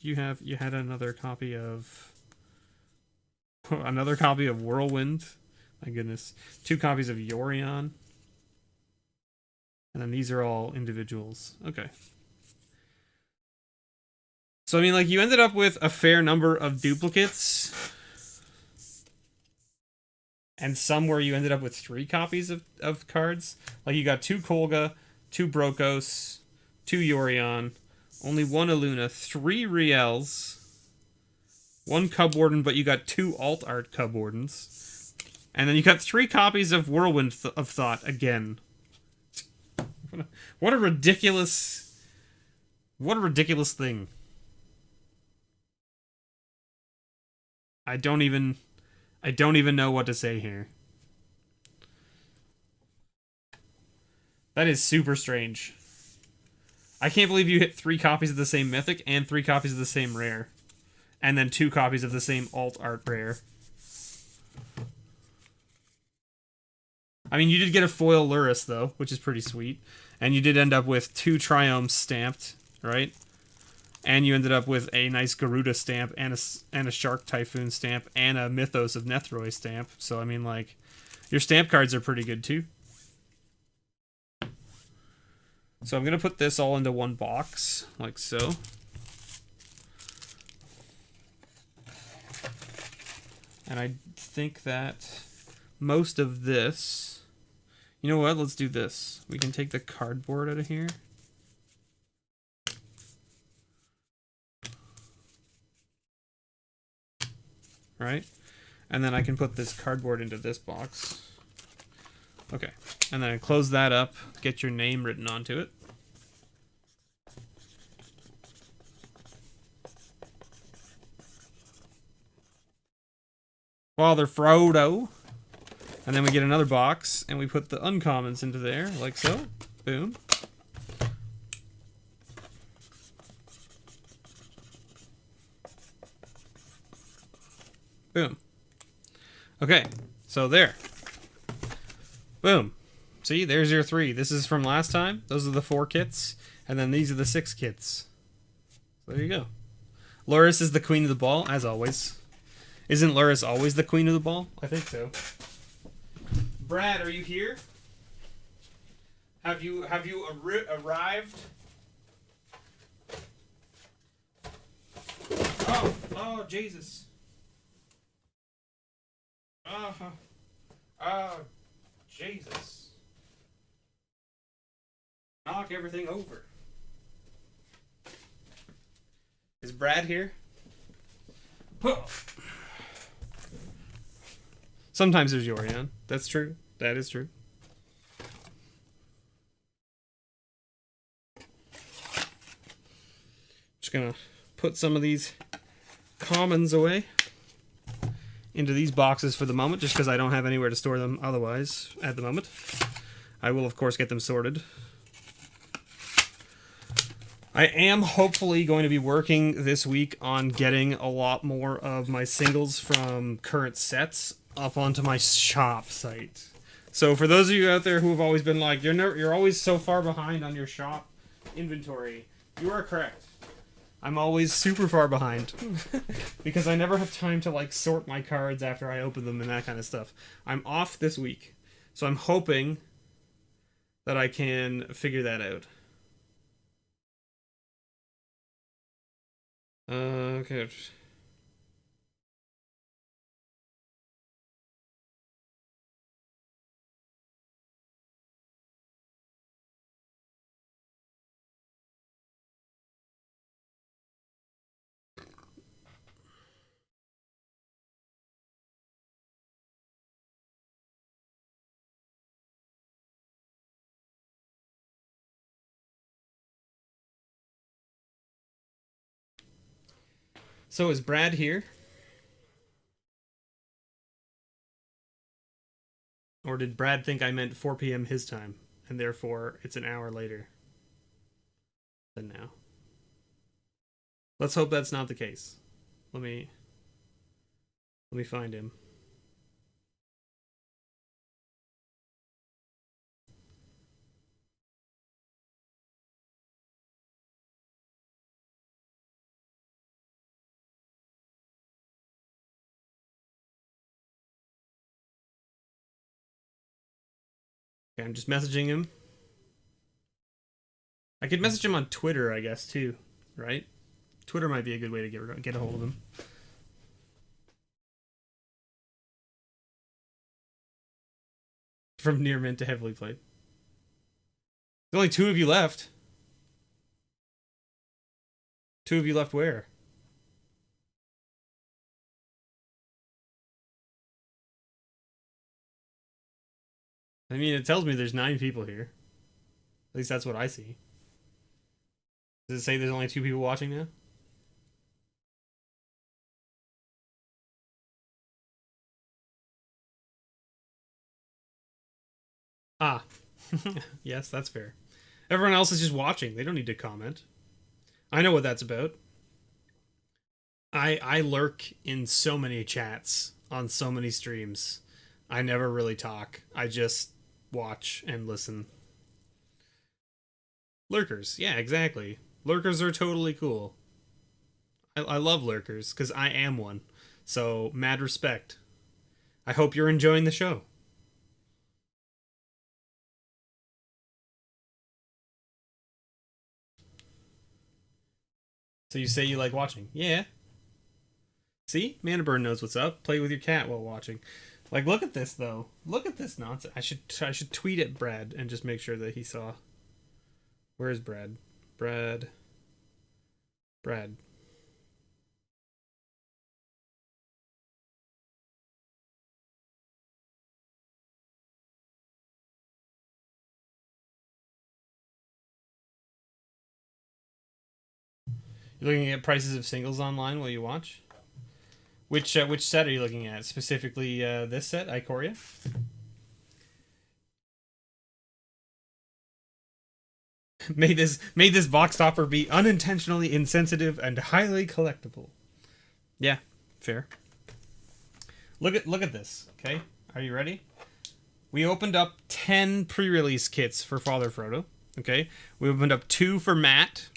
You had another copy of Whirlwind. My goodness. Two copies of Yorion. And then these are all individuals. Okay. So, I mean, like, you ended up with a fair number of duplicates. And some where you ended up with three copies of cards. Like, you got two Kolga, two Brokos, two Yorion, only one Aluna, three Riels, one Cub Warden, but you got two alt art Cub Wardens. And then you got three copies of Whirlwind of Thought again. What a ridiculous thing. I don't even know what to say here. That is super strange. I can't believe you hit three copies of the same mythic and three copies of the same rare. And then two copies of the same alt art rare. I mean, you did get a foil Lurrus, though, which is pretty sweet. And you did end up with two Triomes stamped, right? And you ended up with a nice Garuda stamp and a Shark Typhoon stamp and a Mythos of Nethroi stamp. So, I mean, like, your stamp cards are pretty good, too. So I'm going to put this all into one box, like so. And I think that most of this... You know what? Let's do this. We can take the cardboard out of here. Right? And then I can put this cardboard into this box. Okay. And then I close that up, get your name written onto it. Father Frodo. And then we get another box, and we put the uncommons into there, like so. Boom. Boom. Okay, so there. Boom. See, there's your three. This is from last time. Those are the 4 kits. And then these are the 6 kits. So there you go. Lurrus is the queen of the ball, as always. Isn't Lurrus always the queen of the ball? I think so. Brad, are you here? Have you arrived? Oh, Jesus. Oh, Jesus. Knock everything over. Is Brad here? Sometimes there's Yorion. That's true. That is true. Just gonna put some of these commons away into these boxes for the moment, just because I don't have anywhere to store them otherwise at the moment. I will, of course, get them sorted. I am hopefully going to be working this week on getting a lot more of my singles from current sets up onto my shop site. So for those of you out there who have always been like, you're always so far behind on your shop inventory, you are correct. I'm always super far behind because I never have time to like sort my cards after I open them and that kind of stuff. I'm off this week, so I'm hoping that I can figure that out. Okay. So is Brad here? Or did Brad think I meant 4 p.m. his time, and therefore it's an hour later than now? Let's hope that's not the case. Let me find him. Okay, I'm just messaging him. I could message him on Twitter, I guess, too, right? Twitter might be a good way to get a hold of him. From near mint to heavily played. There's only 2 of you left. 2 of you left where? I mean, it tells me there's 9 people here. At least that's what I see. Does it say there's only 2 people watching now? Ah. Yes, that's fair. Everyone else is just watching. They don't need to comment. I know what that's about. I lurk in so many chats on so many streams. I never really talk. I just watch and listen. Lurkers. Yeah, exactly. Lurkers are totally cool. I love lurkers because I am one. So, mad respect. I hope you're enjoying the show. So you say you like watching. Yeah. See? Manaburn knows what's up. Play with your cat while watching. Like, look at this, though. Look at this nonsense. I should tweet at Brad and just make sure that he saw. Where is Brad? Brad. You're looking at prices of singles online while you watch? Which set are you looking at? Specifically this set, Ikoria? May this box topper be unintentionally insensitive and highly collectible. Yeah, fair. Look at this, okay? Are you ready? We opened up 10 pre-release kits for Father Frodo, okay? We opened up 2 for Matt,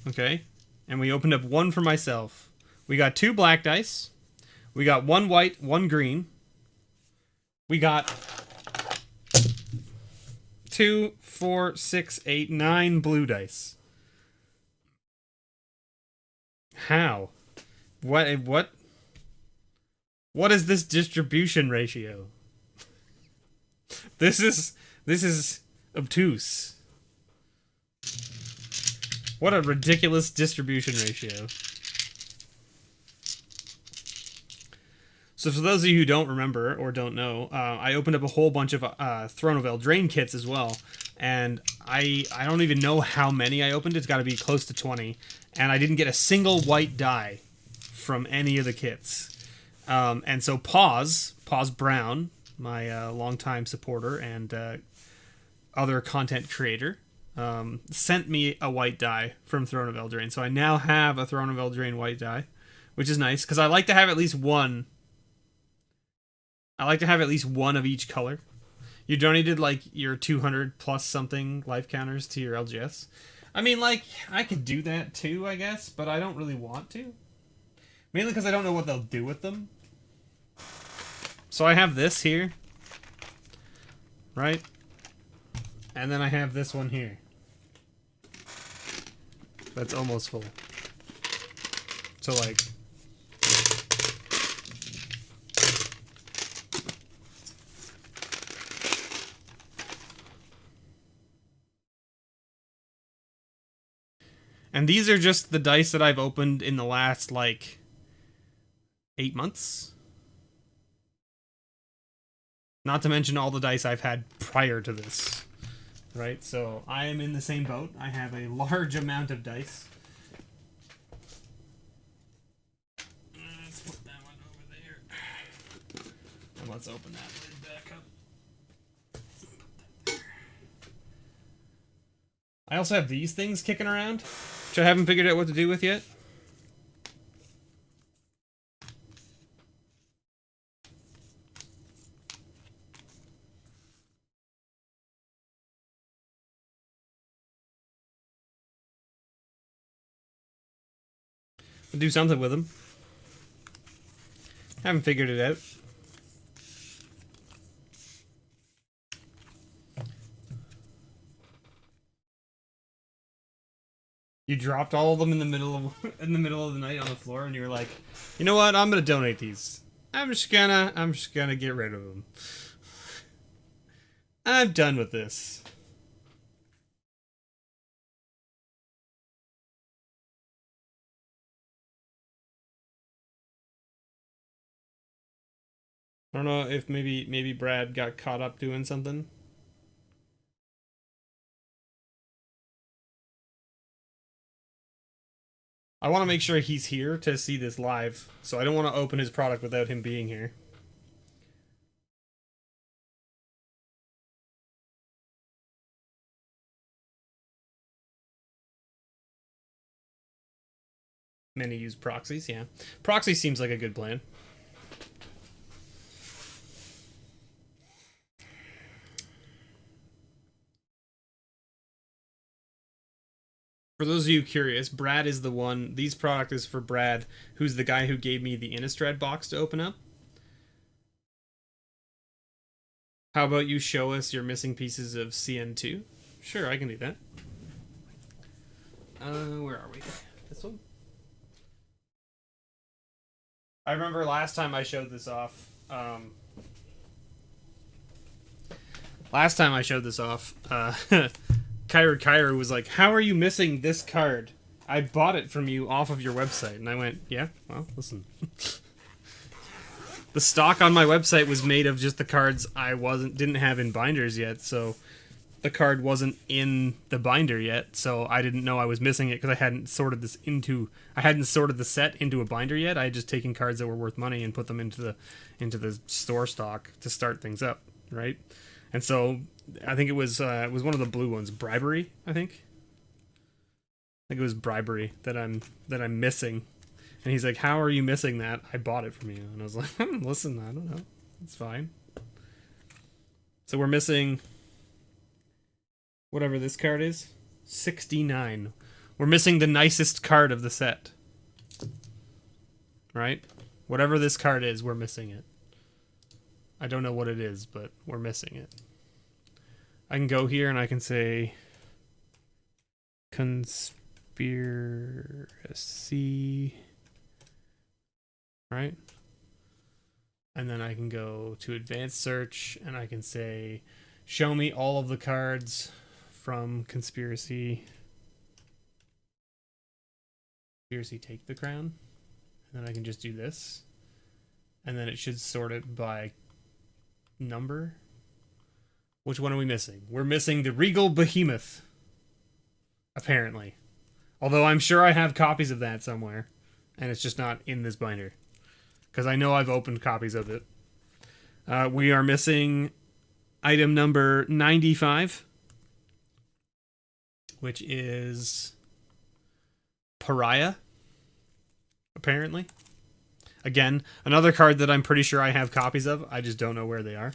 okay? And we opened up 1 for myself. We got 2 black dice. We got 1 white, 1 green. We got 2, 4, 6, 8, 9 blue dice. How? What is this distribution ratio? This is obtuse. What a ridiculous distribution ratio. So for those of you who don't remember or don't know, I opened up a whole bunch of Throne of Eldraine kits as well. And I don't even know how many I opened. It's got to be close to 20. And I didn't get a single white die from any of the kits. And so Pause Brown, my longtime supporter and other content creator, sent me a white die from Throne of Eldraine. So I now have a Throne of Eldraine white die, which is nice because I like to have at least one. I like to have at least one of each color. You donated like your 200 plus something life counters to your LGS. I mean, like, I could do that too, I guess, but I don't really want to. Mainly because I don't know what they'll do with them. So I have this here. Right? And then I have this one here. That's almost full. So, like... And these are just the dice that I've opened in the last, like, 8 months. Not to mention all the dice I've had prior to this. Right? So I am in the same boat. I have a large amount of dice. Let's put that one over there. And let's open that lid back up. Put that there. I also have these things kicking around, which I haven't figured out what to do with yet. I'll do something with them. Haven't figured it out. You dropped all of them in the middle of the night on the floor, and you were like, "You know what? I'm gonna donate these. I'm just gonna get rid of them. I'm done with this." I don't know if maybe Brad got caught up doing something. I want to make sure he's here to see this live, so I don't want to open his product without him being here. Many use proxies, yeah. Proxy seems like a good plan. For those of you curious, Brad is the one. These product is for Brad, who's the guy who gave me the Innistrad box to open up. How about you show us your missing pieces of CN2? Sure, I can do that. Where are we? This one? I remember last time I showed this off. Kyra was like, "How are you missing this card? I bought it from you off of your website." And I went, "Yeah, well, listen." The stock on my website was made of just the cards I didn't have in binders yet, so the card wasn't in the binder yet, so I didn't know I was missing it because I hadn't sorted the set into a binder yet. I had just taken cards that were worth money and put them into the store stock to start things up, right? And so I think it was one of the blue ones, Bribery, I think it was Bribery that I'm missing. And he's like, "How are you missing that? I bought it from you." And I was like, "Listen, I don't know. It's fine." So we're missing whatever this card is. 69. We're missing the nicest card of the set. Right? Whatever this card is, we're missing it. I don't know what it is, but we're missing it. I can go here and I can say conspiracy, right? And then I can go to advanced search and I can say show me all of the cards from conspiracy. Conspiracy take the crown. And then I can just do this. And then it should sort it by number. Which one are we missing? We're missing the Regal Behemoth. Apparently. Although I'm sure I have copies of that somewhere. And it's just not in this binder. Because I know I've opened copies of it. We are missing item number 95. which is Pariah, apparently. Again, another card that I'm pretty sure I have copies of. I just don't know where they are.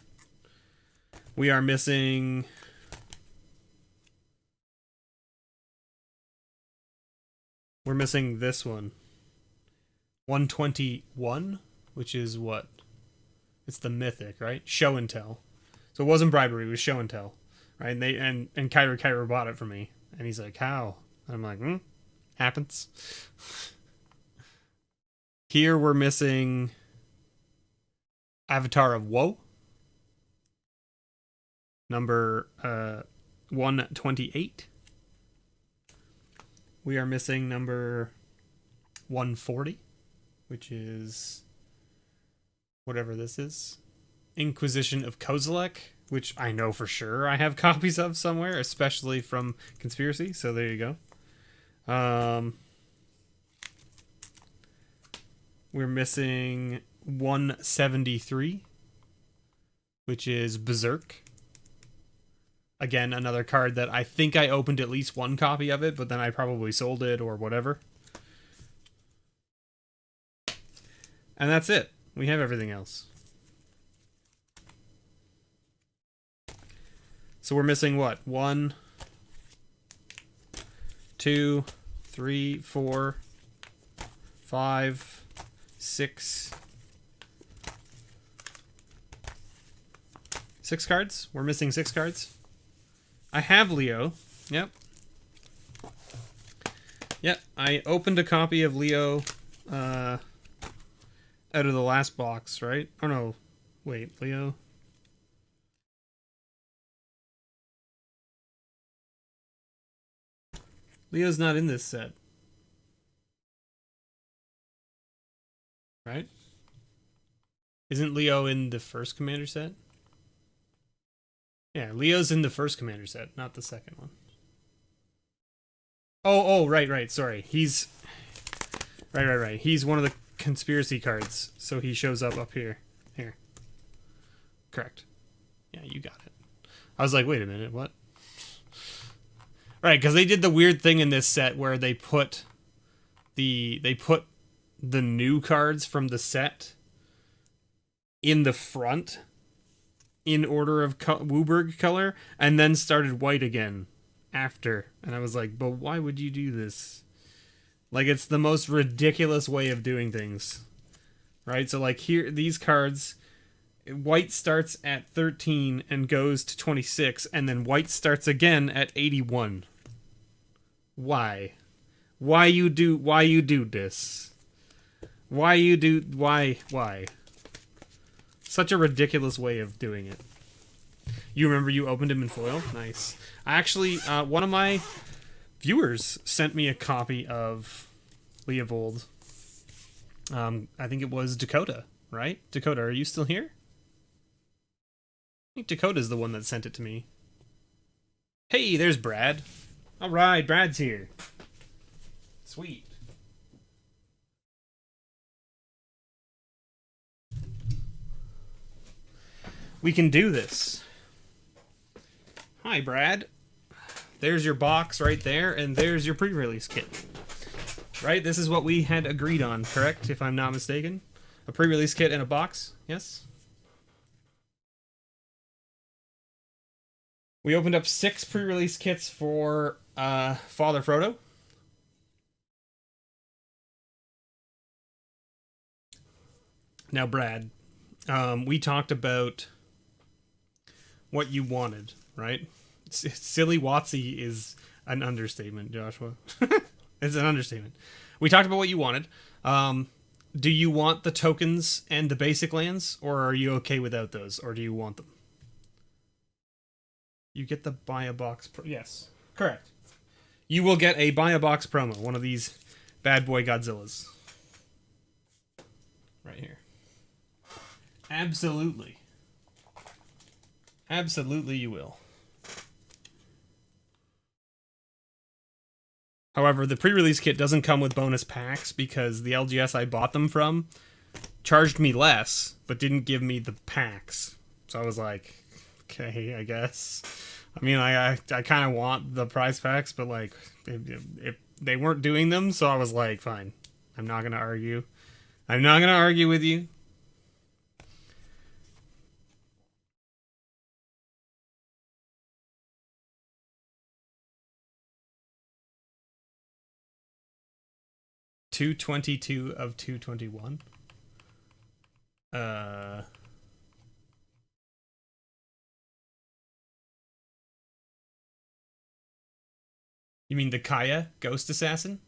We are missing... We're missing this one. 121, which is what? It's the Mythic, right? Show and Tell. So it wasn't bribery, it was Show and Tell. Right? And they and Kyra bought it for me. And he's like, how? And I'm like, happens. Here we're missing Avatar of Woe. Number 128. We are missing number 140, which is whatever this is. Inquisition of Kozilek, which I know for sure I have copies of somewhere, especially from Conspiracy. So there you go. We're missing 173, which is Berserk. Again, another card that I think I opened at least one copy of it, but then I probably sold it or whatever. And that's it. We have everything else. So we're missing what? 1, 2, 3, 4, 5, 6. 6 cards? We're missing 6 cards. I have Leo. Yep. Yep. I opened a copy of Leo out of the last box, right? Oh no. Wait, Leo. Leo's not in this set. Right? Isn't Leo in the first Commander set? Yeah, Leo's in the first Commander set, not the second one. Oh, right, sorry. He's... Right. He's one of the Conspiracy cards, so he shows up here. Here. Correct. Yeah, you got it. I was like, wait a minute, what? Right, because they did the weird thing in this set where they put the new cards from the set in the front in order of Wooburg color, and then started white again after. And I was like, but why would you do this? Like, it's the most ridiculous way of doing things. Right? So, like, here, these cards, white starts at 13 and goes to 26, and then white starts again at 81. Why? Why you do this? Why? Such a ridiculous way of doing it. You remember you opened him in foil? Nice. Actually, one of my viewers sent me a copy of Leovold. I think it was Dakota, right? Dakota, are you still here? I think Dakota's the one that sent it to me. Hey, there's Brad. Alright, Brad's here. Sweet. We can do this. Hi, Brad. There's your box right there, and there's your pre-release kit. Right? This is what we had agreed on, correct? If I'm not mistaken. A pre-release kit and a box, yes? We opened up 6 pre-release kits for Father Frodo. Now, Brad, we talked about what you wanted, right? Silly Watsy is an understatement, Joshua. It's an understatement. We talked about what you wanted. Do you want the tokens and the basic lands, or are you okay without those, or do you want them? You get the buy a box. Yes, correct. You will get a buy a box promo, one of these bad boy Godzillas. Right here. Absolutely. Absolutely you will. However, the pre-release kit doesn't come with bonus packs because the LGS I bought them from charged me less, but didn't give me the packs. So I was like, okay, I guess. I mean, I kind of want the prize packs, but like, if they weren't doing them, so I was like, fine. I'm not gonna argue. I'm not gonna argue with you. $222 of $221. You mean the Kaya Ghost Assassin?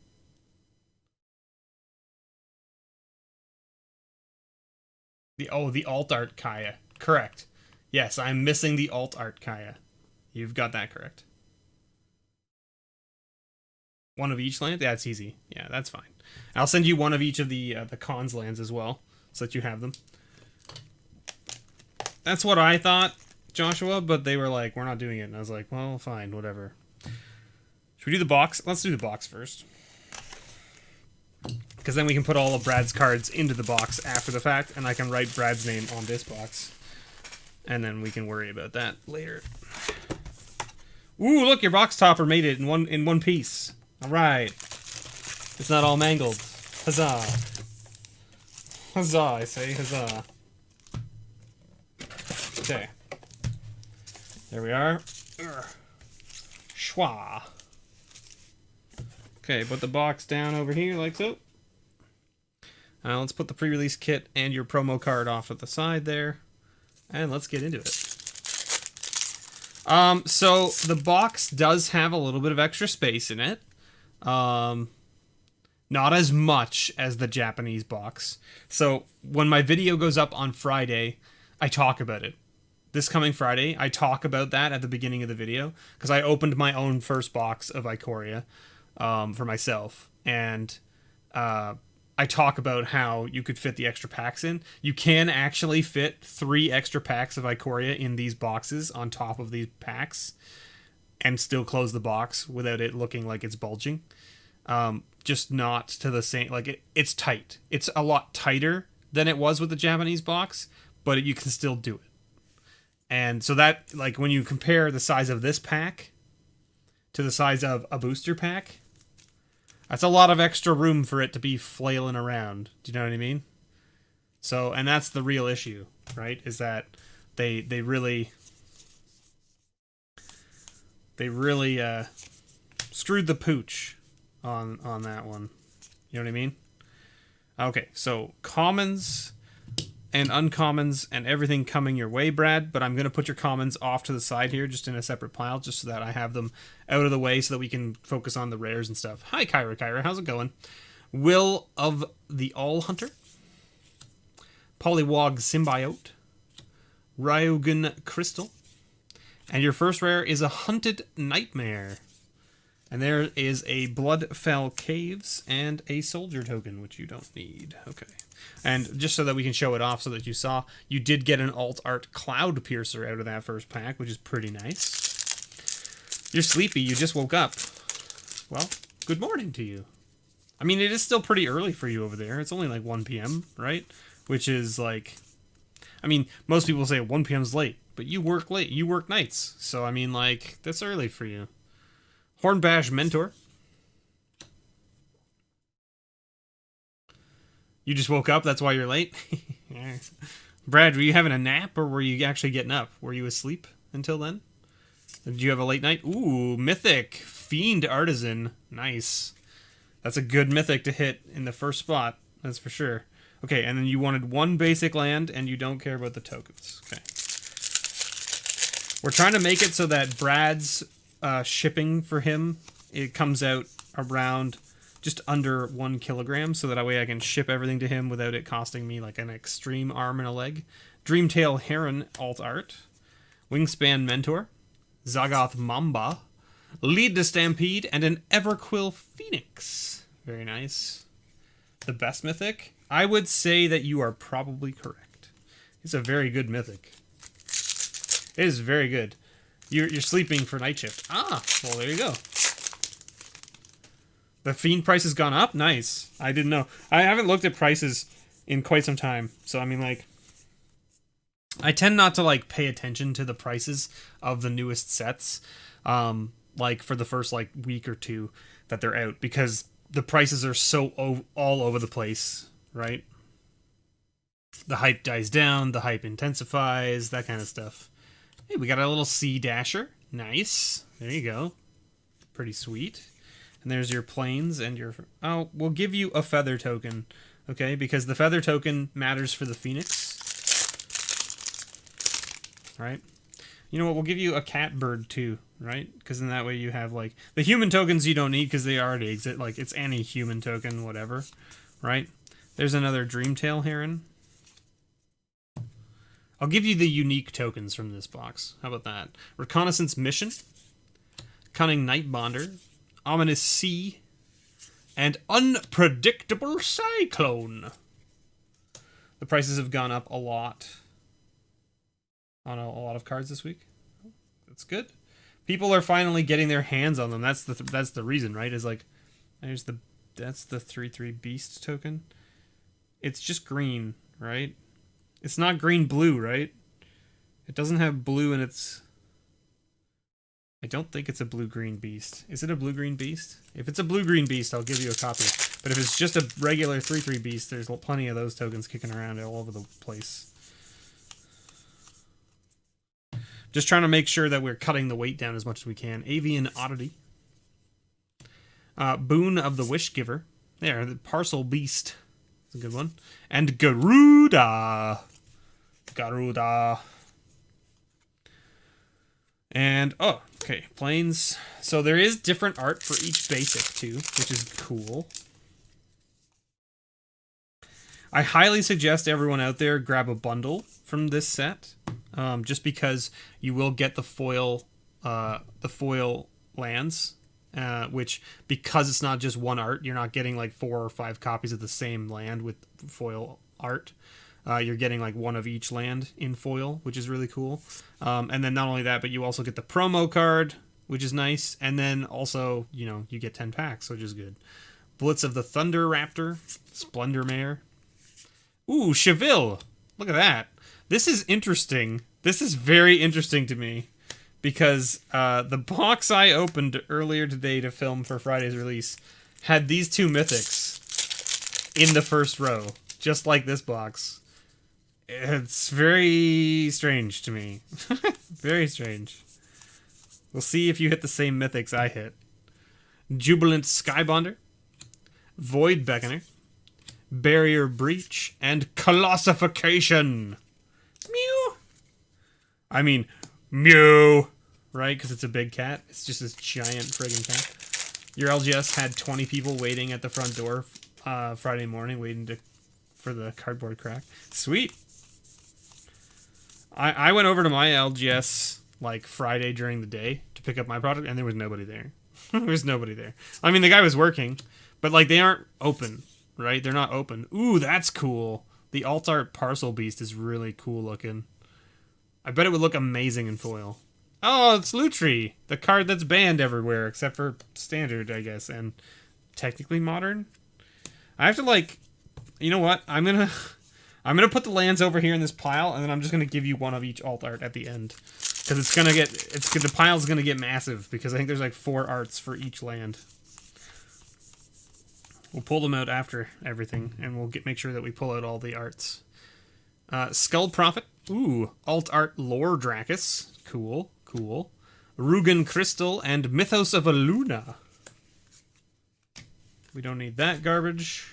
The alt art Kaya. Correct. Yes, I'm missing the alt art Kaya. You've got that correct. One of each land? That's easy. Yeah, that's fine. I'll send you one of each of the cons lands as well, so that you have them. That's what I thought, Joshua, but they were like, we're not doing it. And I was like, well, fine, whatever. Should we do the box? Let's do the box first. Because then we can put all of Brad's cards into the box after the fact, and I can write Brad's name on this box. And then we can worry about that later. Ooh, look, your box topper made it in one piece. All right. It's not all mangled. Huzzah. Huzzah, I say. Huzzah. Okay. There we are. Schwa. Okay, put the box down over here like so. Let's put the pre-release kit and your promo card off at the side there. And let's get into it. So the box does have a little bit of extra space in it. Not as much as the Japanese box. So when my video goes up on Friday, I talk about it. This coming Friday, I talk about that at the beginning of the video, because I opened my own first box of Ikoria for myself, and I talk about how you could fit the extra packs in. You can actually fit 3 extra packs of Ikoria in these boxes on top of these packs and still close the box without it looking like it's bulging. Just not to the same, like it's tight. It's a lot tighter than it was with the Japanese box, but you can still do it. And so that, like, when you compare the size of this pack to the size of a booster pack, that's a lot of extra room for it to be flailing around. Do you know what I mean? So, and that's the real issue, right? Is that they really screwed the pooch on that one. You know what I mean? Okay, so commons and uncommons and everything coming your way, Brad, but I'm going to put your commons off to the side here, just in a separate pile, just so that I have them out of the way so that we can focus on the rares and stuff. Hi, Kyra. How's it going? Will of the All Hunter, Polywog Symbiote, Ryugun Crystal, and your first rare is a Hunted Nightmare. And there is a Bloodfell Caves and a Soldier token, which you don't need. Okay. And just so that we can show it off so that you saw, you did get an alt art Cloud Piercer out of that first pack, which is pretty nice. You're sleepy, you just woke up. Well, good morning to you. I mean, it is still pretty early for you over there. It's only like 1 p.m., right? Which is like, I mean, most people say 1 p.m. is late, but you work late. You work nights. So, I mean, like, that's early for you. Hornbash Mentor. You just woke up, that's why you're late? Brad, were you having a nap, or were you actually getting up? Were you asleep until then? Did you have a late night? Ooh, Mythic. Fiend Artisan. Nice. That's a good Mythic to hit in the first spot, that's for sure. Okay, and then you wanted 1 basic land, and you don't care about the tokens. Okay. We're trying to make it so that Brad's shipping for him, it comes out around just under 1 kilogram, so that way I can ship everything to him without it costing me like an extreme arm and a leg. Dreamtail Heron alt art, Wingspan Mentor, Zagoth Mamba, Lead to Stampede, and an Everquill Phoenix. Very nice. The best mythic? I would say that you are probably correct. It's a very good mythic. It is very good. You're sleeping for night shift. Ah, well, there you go. The Fiend price has gone up? Nice. I didn't know. I haven't looked at prices in quite some time. So, I mean, like, I tend not to like pay attention to the prices of the newest sets, like for the first like week or two that they're out, because the prices are so all over the place, right? The hype dies down, the hype intensifies, that kind of stuff. Hey, we got a little Sea Dasher. Nice. There you go. Pretty sweet. And there's your planes and your... Oh, we'll give you a feather token, okay? Because the feather token matters for the Phoenix. Right? You know what? We'll give you a cat bird too, right? Because in that way you have, like... The human tokens you don't need because they already exist. Like, it's any human token, whatever. Right? There's another Dreamtail Heron. I'll give you the unique tokens from this box. How about that? Reconnaissance Mission. Cunning Night Bonder. Ominous Sea. And Unpredictable Cyclone. The prices have gone up a lot on a lot of cards this week. That's good. People are finally getting their hands on them. That's the reason, right? Is like, that's the 3/3 Beast token. It's just green, right? It's not green-blue, right? It doesn't have blue in its... I don't think it's a blue-green beast. Is it a blue-green beast? If it's a blue-green beast, I'll give you a copy. But if it's just a regular 3/3 beast, there's plenty of those tokens kicking around all over the place. Just trying to make sure that we're cutting the weight down as much as we can. Avian Oddity. Boon of the Wish Giver. There, the Parcel Beast. That's a good one. And Garuda. Garuda. And, oh, okay, planes. So there is different art for each basic, too, which is cool. I highly suggest everyone out there grab a bundle from this set, just because you will get the foil lands, which, because it's not just one art, you're not getting like 4 or 5 copies of the same land with foil art. You're getting like one of each land in foil, which is really cool. And then not only that, but you also get the promo card, which is nice. And then also, you know, you get 10 packs, which is good. Blitz of the Thunder Raptor, Splendor Mare. Ooh, Cheville. Look at that. This is interesting. This is very interesting to me because the box I opened earlier today to film for Friday's release had these 2 mythics in the first row, just like this box. It's very strange to me. Very strange. We'll see if you hit the same mythics I hit. Jubilant Skybonder, Void Beckoner, Barrier Breach, and Colossification. Mew. I mean, mew. Right? Because it's a big cat. It's just this giant friggin' cat. Your LGS had 20 people waiting at the front door Friday morning, waiting for the cardboard crack. Sweet. I went over to my LGS like Friday during the day to pick up my product, and there was nobody there. There was nobody there. I mean, the guy was working, but like they aren't open, right? They're not open. Ooh, that's cool. The alt art Parcel Beast is really cool looking. I bet it would look amazing in foil. Oh, it's Lutri, the card that's banned everywhere except for standard, I guess, and technically modern. I have to like, you know what? I'm gonna put the lands over here in this pile, and then I'm just gonna give you one of each alt art at the end, because the pile's gonna get massive because I think there's like 4 arts for each land. We'll pull them out after everything, and we'll make sure that we pull out all the arts. Skull Prophet, ooh, alt art Lore Dracus, cool, cool. Rugen Crystal and Mythos of Aluna. We don't need that garbage.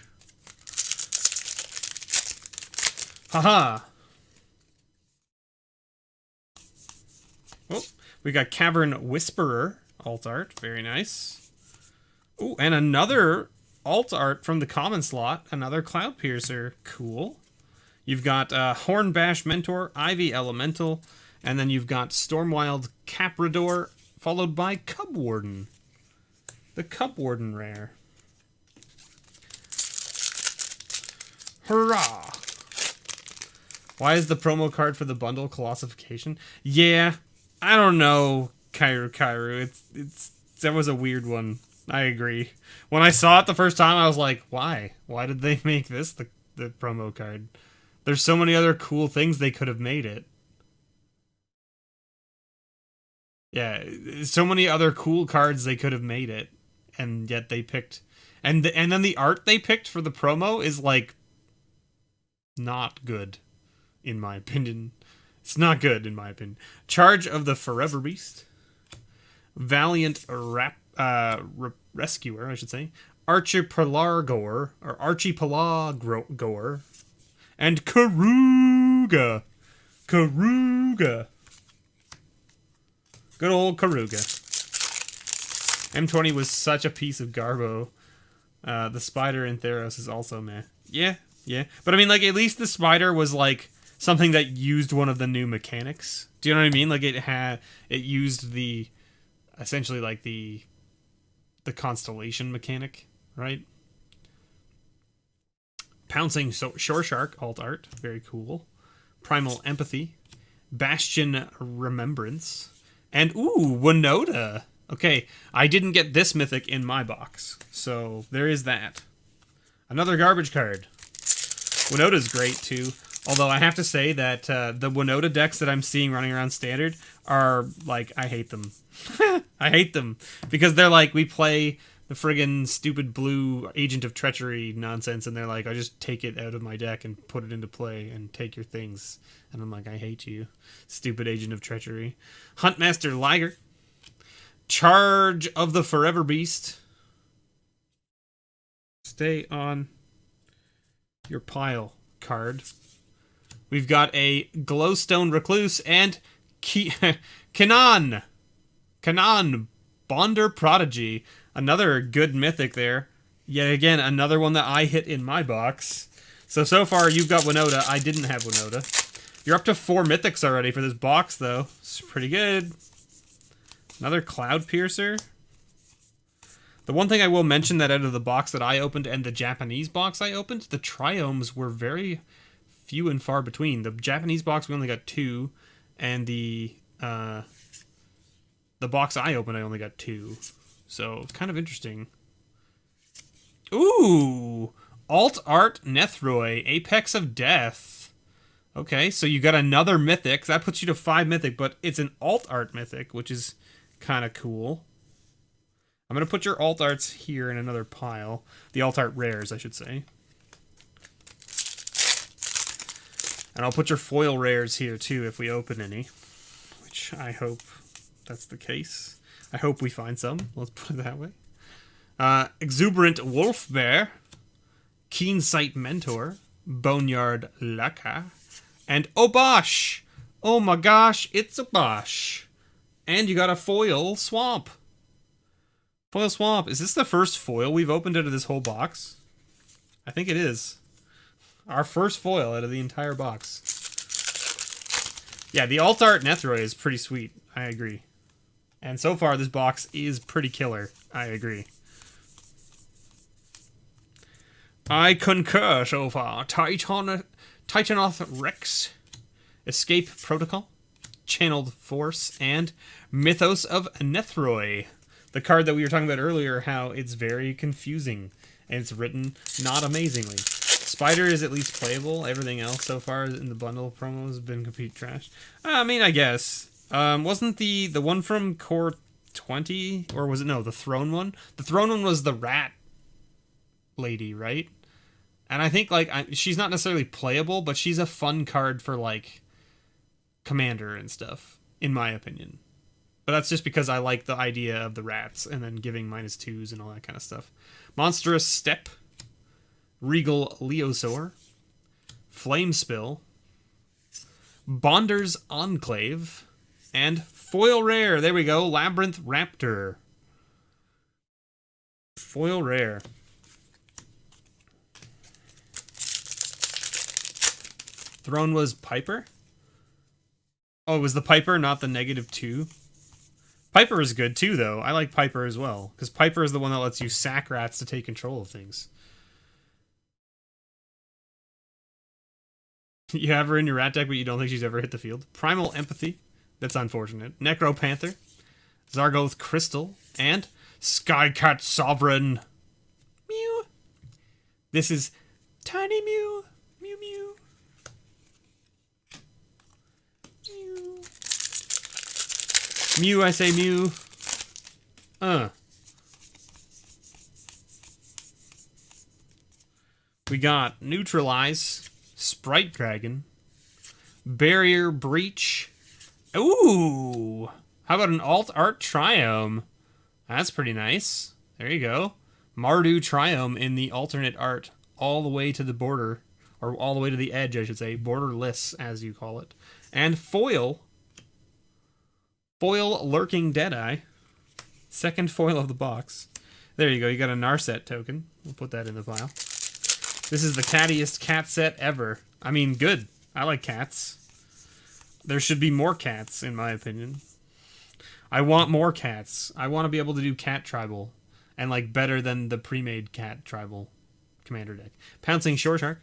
Haha. Oh, we got Cavern Whisperer alt art. Very nice. Ooh, and another alt art from the common slot. Another Cloud Piercer. Cool. You've got Hornbash Mentor, Ivy Elemental, and then you've got Stormwild Caprador, followed by Cub Warden. The Cub Warden rare. Hurrah! Why is the promo card for the bundle Colossification? Yeah, I don't know, Kairu. That was a weird one. I agree. When I saw it the first time, I was like, why? Why did they make this the promo card? There's so many other cool things they could have made it. Yeah, so many other cool cards they could have made it, and yet they picked, and then the art they picked for the promo is like not good, in my opinion. It's not good in my opinion. Charge of the Forever Beast, Valiant Rescuer, I should say, Archipelagor or Archipelagor, and Karuga. Karuga. Good old Karuga. M20 was such a piece of garbo. The spider in Theros is also meh. Yeah, yeah. But I mean, like, at least the spider was, like, something that used one of the new mechanics. Do you know what I mean? Like, it used the, essentially, like, the constellation mechanic, right? Pouncing Shore Shark, alt art. Very cool. Primal Empathy. Bastion Remembrance. And, ooh, Winota. Okay, I didn't get this mythic in my box, so there is that. Another garbage card. Winota's great, too. Although I have to say that the Winota decks that I'm seeing running around Standard are, like, I hate them. I hate them. Because they're like, we play the friggin' stupid blue Agent of Treachery nonsense, and they're like, I just take it out of my deck and put it into play and take your things. And I'm like, I hate you. Stupid Agent of Treachery. Huntmaster Liger. Charge of the Forever Beast. Stay on your pile card. We've got a Glowstone Recluse and Kanan. Kanan, Bonder Prodigy. Another good mythic there. Yet again, another one that I hit in my box. So far you've got Winota. I didn't have Winota. You're up to 4 mythics already for this box, though. It's pretty good. Another Cloud Piercer. The one thing I will mention that out of the box that I opened and the Japanese box I opened, the Triomes were very few and far between. The Japanese box we only got 2, and the box I opened I only got 2. So, kind of interesting. Ooh! Alt Art Nethroi, Apex of Death. Okay, so you got another mythic. That puts you to 5 mythic, but it's an alt art mythic, which is kind of cool. I'm going to put your alt arts here in another pile. The alt art rares, I should say. And I'll put your foil rares here, too, if we open any. Which I hope that's the case. I hope we find some. Let's put it that way. Exuberant Wolf Bear. Keen Sight Mentor. Boneyard Laka. And Obosh! Oh my gosh, it's Obosh! And you got a foil Swamp. Foil Swamp. Is this the first foil we've opened out of this whole box? I think it is. Our first foil out of the entire box. Yeah, the Alt Art Nethroi is pretty sweet. I agree. And so far, this box is pretty killer. I agree. I concur so far. Titanoth Rex, Escape Protocol, Channeled Force, and Mythos of Nethroi. The card that we were talking about earlier, how it's very confusing, and it's written not amazingly. Spider is at least playable. Everything else so far in the bundle promo has been complete trash. I mean, I guess. Wasn't the one from Core 20, or was it, no, the Throne one? The Throne one was the rat lady, right? And I think, like, she's not necessarily playable, but she's a fun card for, like, Commander and stuff, in my opinion. But that's just because I like the idea of the rats, and then giving -2s and all that kind of stuff. Monstrous Step, Regal Leosaur, Flame Spill, Bonder's Enclave, and foil rare. There we go, Labyrinth Raptor. Foil rare. Throne was Piper? Oh, it was the Piper, not the -2? Piper is good too, though. I like Piper as well, because Piper is the one that lets you sack rats to take control of things. You have her in your rat deck, but you don't think she's ever hit the field. Primal Empathy. That's unfortunate. Necropanther. Zargoth Crystal. And Skycat Sovereign. Mew. This is Tiny Mew. Mew Mew. Mew, I say Mew. We got Neutralize, Sprite Dragon, Barrier Breach. Ooh! How about an Alt Art Triome? That's pretty nice. There you go. Mardu Triome in the alternate art all the way to the border. Or all the way to the edge, I should say. Borderless, as you call it. And Foil. Foil Lurking Deadeye. Second foil of the box. There you go. You got a Narset token. We'll put that in the pile. This is the cattiest cat set ever. I mean, good. I like cats. There should be more cats, in my opinion. I want more cats. I want to be able to do cat tribal. And, like, better than the pre-made cat tribal commander deck. Pouncing Shore Shark.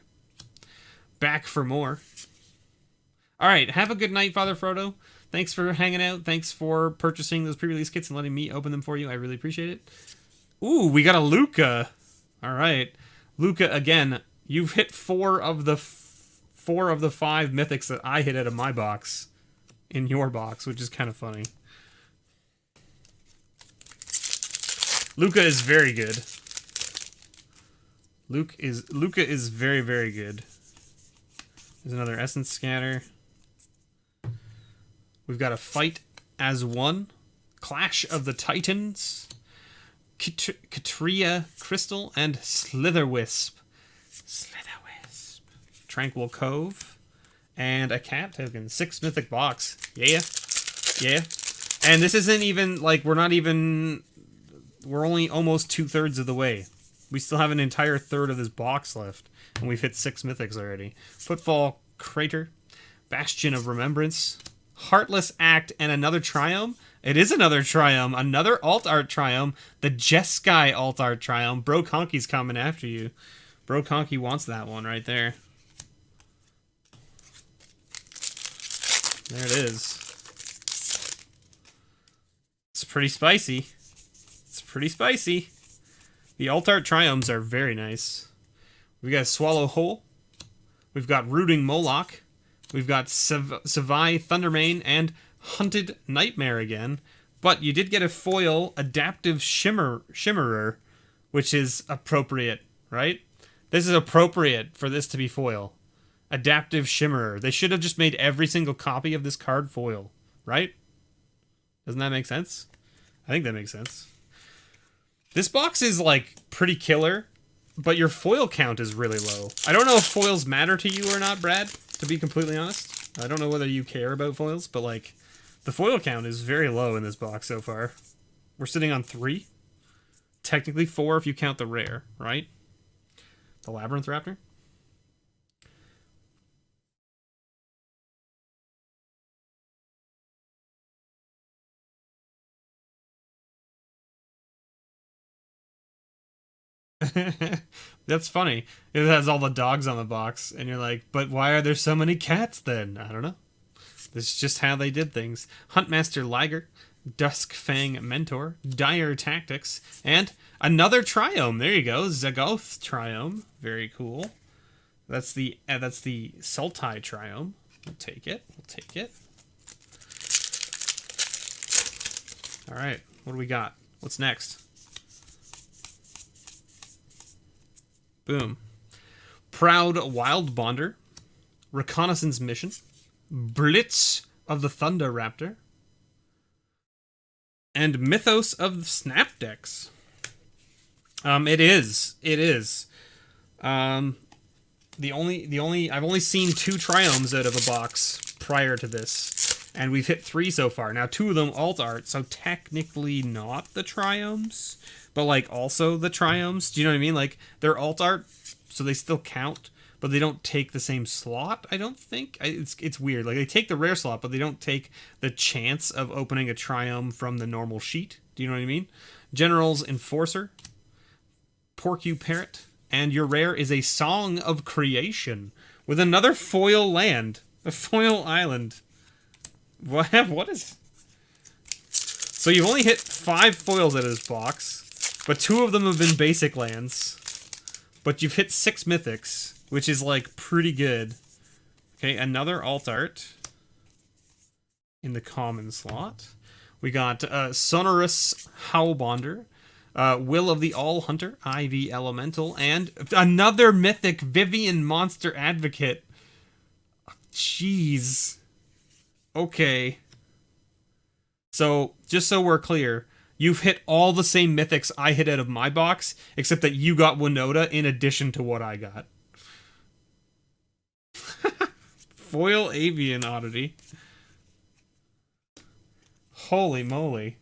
Back for more. Alright, have a good night, Father Frodo. Thanks for hanging out. Thanks for purchasing those pre-release kits and letting me open them for you. I really appreciate it. Ooh, we got a Luca. Alright. Luca, again, you've hit four of the 5 mythics that I hit out of my box in your box, which is kind of funny. Luca is very good. Luca is very, very good. There's another Essence Scatter. We've got a Fight as One. Clash of the Titans. Katria Crystal and Slitherwisp. Tranquil Cove. And a cat token. 6 mythic box. Yeah. Yeah. And this isn't even, like, we're only almost 2/3 of the way. We still have an entire third of this box left. And we've hit 6 mythics already. Footfall Crater. Bastion of Remembrance. Heartless Act and another Triome. It is another Triome. Another Alt Art Triome. The Jeskai Alt Art Triome. Bro Conky's coming after you. Bro Conky wants that one right there. There it is. It's pretty spicy. It's pretty spicy. The Alt Art Triomes are very nice. We've got Swallow Hole. We've got Rooting Moloch. We've got Savai Thundermane and Hunted Nightmare again. But you did get a foil Adaptive Shimmerer, which is appropriate, right? This is appropriate for this to be foil. Adaptive Shimmerer. They should have just made every single copy of this card foil, right? Doesn't that make sense? I think that makes sense. This box is, like, pretty killer, but your foil count is really low. I don't know if foils matter to you or not, Brad, to be completely honest. I don't know whether you care about foils, but, like, the foil count is very low in this box so far. We're sitting on 3. Technically 4 if you count the rare, right? The Labyrinth Raptor. That's funny. It has all the dogs on the box, and you're like, but why are there so many cats then? I don't know. This is just how they did things. Huntmaster Liger, Duskfang Mentor, Dire Tactics, and another Triome. There you go, Zagoth Triome. Very cool. That's the Sultai Triome. We'll take it. We'll take it. All right, what do we got? What's next? Boom. Proud Wild Bonder. Reconnaissance Mission. Blitz of the Thunder Raptor. And Mythos of the Snap Decks. It is. I've only seen 2 Triomes out of a box prior to this. And we've hit 3 so far. Now 2 of them alt art, so technically not the Triomes. But, like, also the Triomes. Do you know what I mean? Like, they're alt art, so they still count, but they don't take the same slot, I don't think. It's weird. Like, they take the rare slot, but they don't take the chance of opening a Triome from the normal sheet. Do you know what I mean? General's Enforcer. Porcu Parrot. And your rare is a Song of Creation with another foil land. A foil island. What is... So you've only hit 5 foils out of this box. But 2 of them have been basic lands. But you've hit 6 mythics, which is, like, pretty good. Okay, another alt art in the common slot. We got Sonorous Howlbonder, Will of the All Hunter, Ivy Elemental, and another mythic Vivian Monster Advocate. Jeez. Okay. So, just so we're clear, you've hit all the same mythics I hit out of my box, except that you got Winota in addition to what I got. Foil Avian Oddity. Holy moly.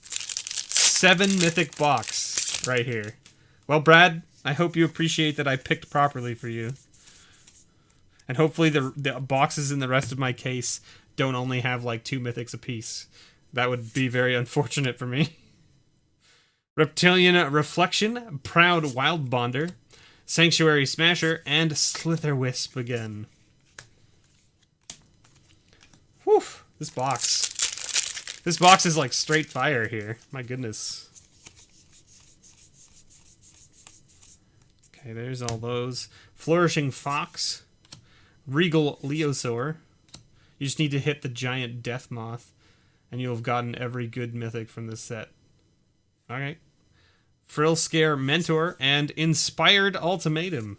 7 mythic box right here. Well, Brad, I hope you appreciate that I picked properly for you. And hopefully the boxes in the rest of my case don't only have like 2 mythics apiece. That would be very unfortunate for me. Reptilian Reflection, Proud Wild Bonder, Sanctuary Smasher, and Slitherwisp again. Whew, this box. This box is like straight fire here. My goodness. Okay, there's all those. Flourishing Fox. Regal Leosaur. You just need to hit the giant Death Moth, and you'll have gotten every good mythic from this set. Alright. Frill Scare Mentor and Inspired Ultimatum.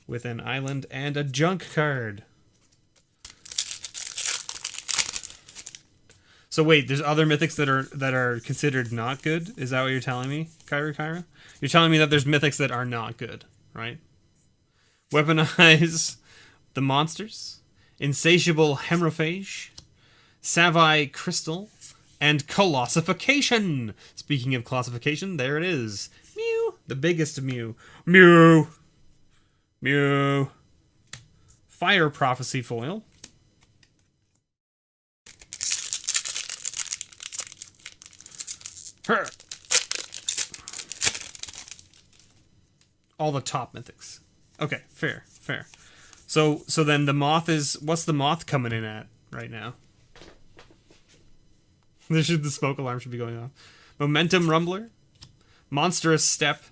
With an island and a junk card. So wait, there's other mythics that are considered not good? Is that what you're telling me, Kyra? You're telling me that there's mythics that are not good, right? Weaponize the Monsters, Insatiable Hemorrhage, Savai Crystal, and Colossification. Speaking of classification, there it is. Mew, the biggest Mew. Mew. Mew. Fire Prophecy Foil. Her. All the top mythics. Okay, fair. So then the moth is... What's the moth coming in at right now? The smoke alarm should be going off. Momentum Rumbler. Monstrous Step.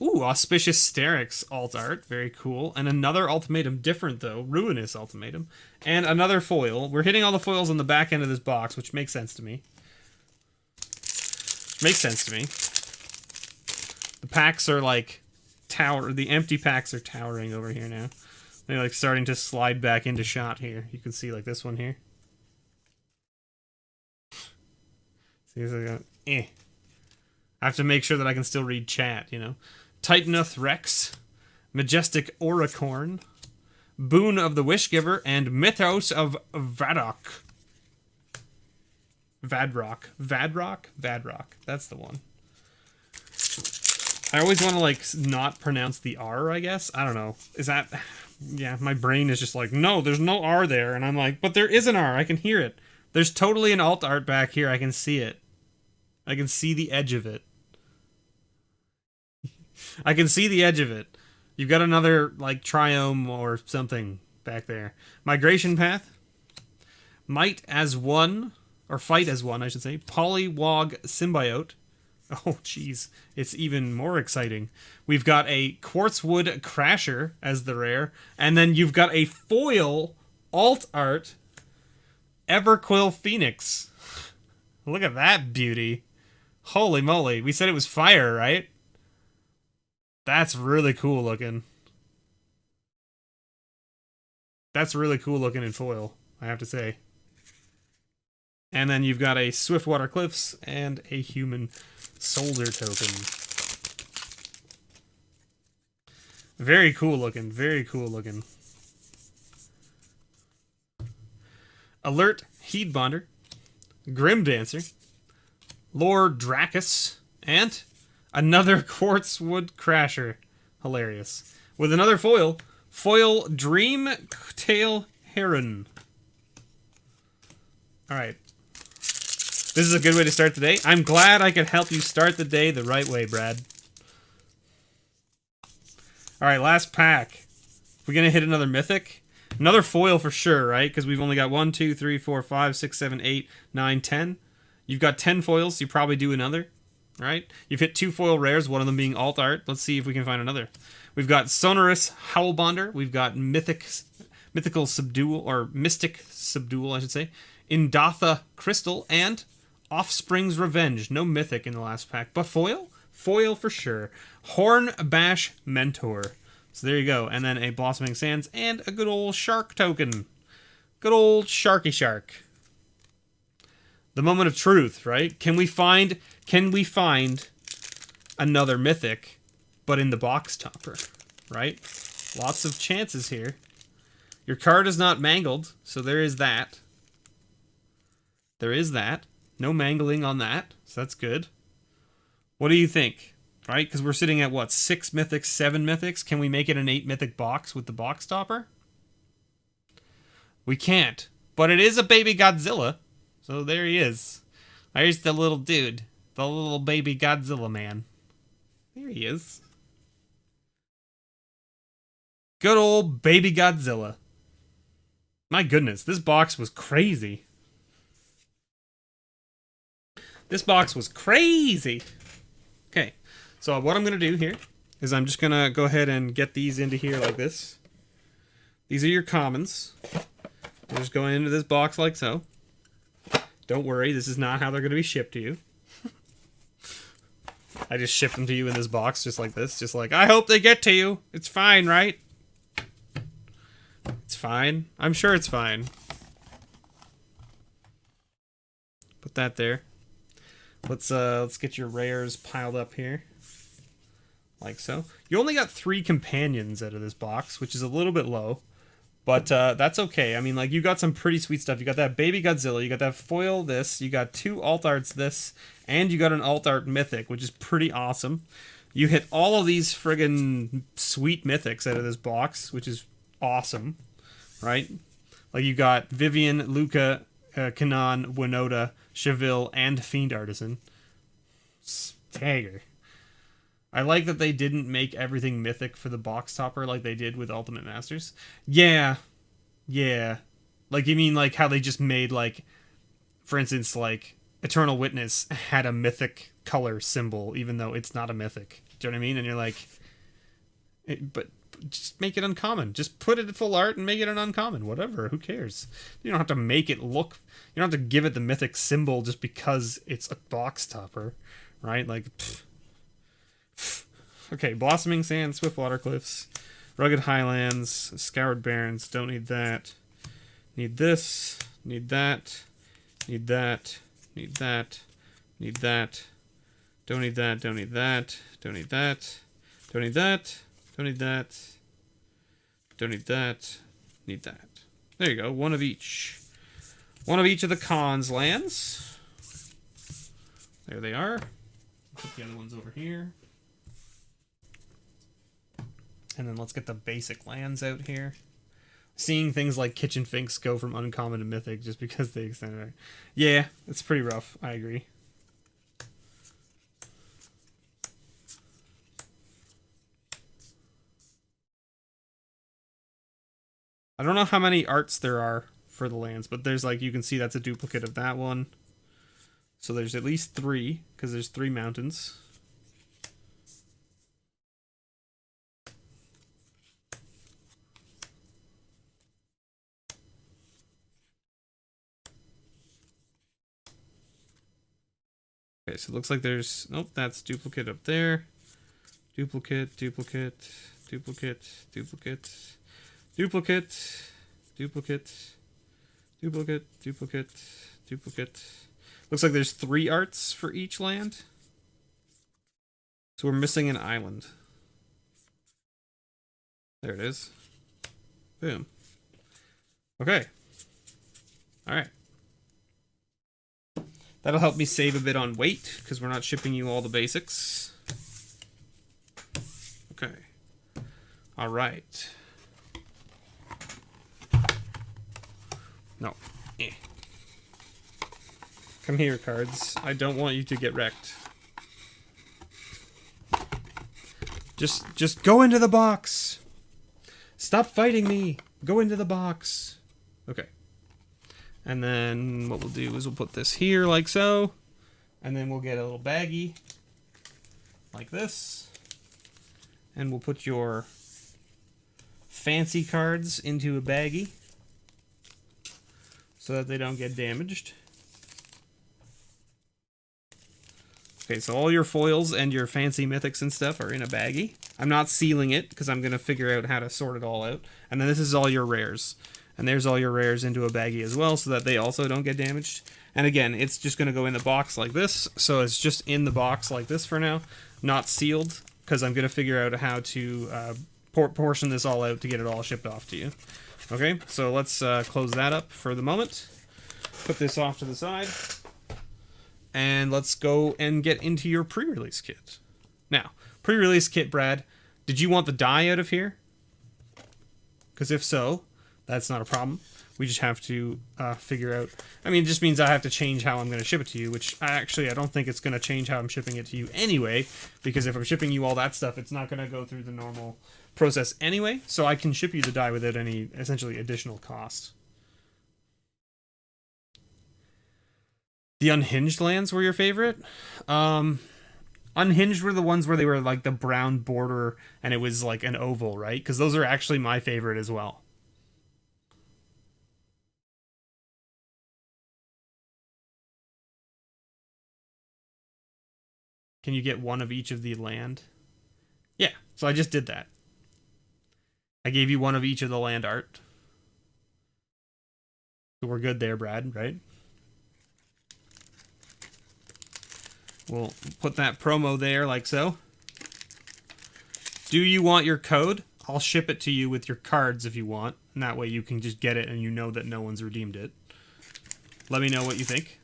Ooh, Auspicious Sterix alt art. Very cool. And another ultimatum. Different, though. Ruinous Ultimatum. And another foil. We're hitting all the foils on the back end of this box, which makes sense to me. The packs are like... The empty packs are towering over here now. They're like starting to slide back into shot here. You can see like this one here. See, I have to make sure that I can still read chat, you know. Titanoth Rex, Majestic Auricorn, Boon of the Wishgiver, and Mythos of Vadrock. Vadrock. That's the one. I always want to, like, not pronounce the R, I guess. I don't know. Is that... Yeah, my brain is just like, no, there's no R there. And I'm like, but there is an R. I can hear it. There's totally an alt art back here. I can see it. I can see the edge of it. I can see the edge of it. You've got another, like, Triome or something back there. Migration Path. Might as one, or Fight as one, I should say. Polywog Symbiote. Oh, jeez. It's even more exciting. We've got a Quartzwood Crasher as the rare. And then you've got a foil alt art Everquill Phoenix. Look at that beauty. Holy moly. We said it was fire, right? That's really cool looking. That's really cool looking in foil, I have to say. And then you've got a Swiftwater Cliffs and a Human Soldier token. Very cool looking. Alert Heedbonder, Grim Dancer, Lord Dracus, and another Quartzwood Crasher. Hilarious. With another foil Dreamtail Heron. Alright. This is a good way to start the day. I'm glad I could help you start the day the right way, Brad. Alright, last pack. We're going to hit another mythic. Another foil for sure, right? Because we've only got 1, 2, 3, 4, 5, 6, 7, 8, 9, 10. You've got 10 foils, so you probably do another, right? You've hit 2 foil rares, one of them being alt art. Let's see if we can find another. We've got Sonorous Howlbonder. We've got Mystical Subdual, or Mystic Subdual, I should say. Indatha Crystal, and Offspring's Revenge. No mythic in the last pack, but foil? Foil for sure. Horn Bash Mentor. So there you go. And then a Blossoming Sands and a good old shark token. Good old Sharky Shark. The moment of truth, right? Can we find another mythic, but in the box topper, right? Lots of chances here. Your card is not mangled, so there is that. There is that. No mangling on that, so that's good. What do you think? Right? Because we're sitting at, what, 6 mythics, 7 mythics? Can we make it an 8 mythic box with the box topper? We can't. But it is a baby Godzilla. So there he is. There's the little dude. The little baby Godzilla man. There he is. Good old baby Godzilla. My goodness, this box was crazy. This box was crazy. Okay, so what I'm going to do here is I'm just going to go ahead and get these into here like this. These are your commons. They're just going into this box like so. Don't worry, this is not how they're going to be shipped to you. I just ship them to you in this box just like this. Just like, I hope they get to you. It's fine, right? It's fine. I'm sure it's fine. Put that there. Let's get your rares piled up here. Like so. You only got 3 companions out of this box, which is a little bit low. But that's okay. I mean, like, you got some pretty sweet stuff. You got that baby Godzilla, you got that foil this, you got 2 alt arts this, and you got an alt art mythic, which is pretty awesome. You hit all of these friggin' sweet mythics out of this box, which is awesome, right? Like, you got Vivian, Luca, Kanan, Winota, Cheville, and Fiend Artisan. Stagger. I like that they didn't make everything mythic for the box topper like they did with Ultimate Masters. Yeah. Yeah. Like, you mean like how they just made, like, for instance, like, Eternal Witness had a mythic color symbol, even though it's not a mythic. Do you know what I mean? And you're like, but just make it uncommon. Just put it at full art and make it an uncommon. Whatever. Who cares? You don't have to make it look... You don't have to give it the mythic symbol just because it's a box topper. Right? Like... Okay, Blossoming Sands, Swiftwater Cliffs, Rugged Highlands, Scoured Barrens, don't need that. Need this, need that, need that, need that, need that, don't need that, don't need that, don't need that, don't need that, don't need that, don't need that, need that. There you go, one of each. One of each of the cons lands. There they are. Put the other ones over here. And then let's get the basic lands out here. Seeing things like Kitchen Finks go from uncommon to mythic just because they extended it. Yeah, it's pretty rough. I agree. I don't know how many arts there are for the lands, but there's like, you can see that's a duplicate of that one. So there's at least 3, because there's 3 mountains. Okay, so it looks like there's... Nope, that's duplicate up there. Duplicate, duplicate, duplicate, duplicate, duplicate, duplicate, duplicate, duplicate, duplicate. Looks like there's 3 arts for each land. So we're missing an island. There it is. Boom. Okay. Alright. That'll help me save a bit on weight, because we're not shipping you all the basics. Okay. Alright. No. Eh. Come here, cards. I don't want you to get wrecked. Just go into the box! Stop fighting me! Go into the box! Okay. And then what we'll do is we'll put this here like so. And then we'll get a little baggie like this. And we'll put your fancy cards into a baggie so that they don't get damaged. Okay, so all your foils and your fancy mythics and stuff are in a baggie. I'm not sealing it because I'm going to figure out how to sort it all out. And then this is all your rares. And there's all your rares into a baggie as well so that they also don't get damaged. And again, it's just going to go in the box like this. So it's just in the box like this for now, not sealed, because I'm going to figure out how to portion this all out to get it all shipped off to you. Okay, so let's close that up for the moment. Put this off to the side. And let's go and get into your pre-release kit. Now, pre-release kit, Brad, did you want the die out of here? Because if so, that's not a problem. We just have to figure out... I mean, it just means I have to change how I'm going to ship it to you, which I don't think it's going to change how I'm shipping it to you anyway, because if I'm shipping you all that stuff, it's not going to go through the normal process anyway, so I can ship you the die without any, essentially, additional cost. The Unhinged lands were your favorite? Unhinged were the ones where they were like the brown border and it was like an oval, right? Because those are actually my favorite as well. Can you get one of each of the land? Yeah, so I just did that. I gave you one of each of the land art. So we're good there, Brad, right? We'll put that promo there like so. Do you want your code? I'll ship it to you with your cards if you want. And that way you can just get it and you know that no one's redeemed it. Let me know what you think.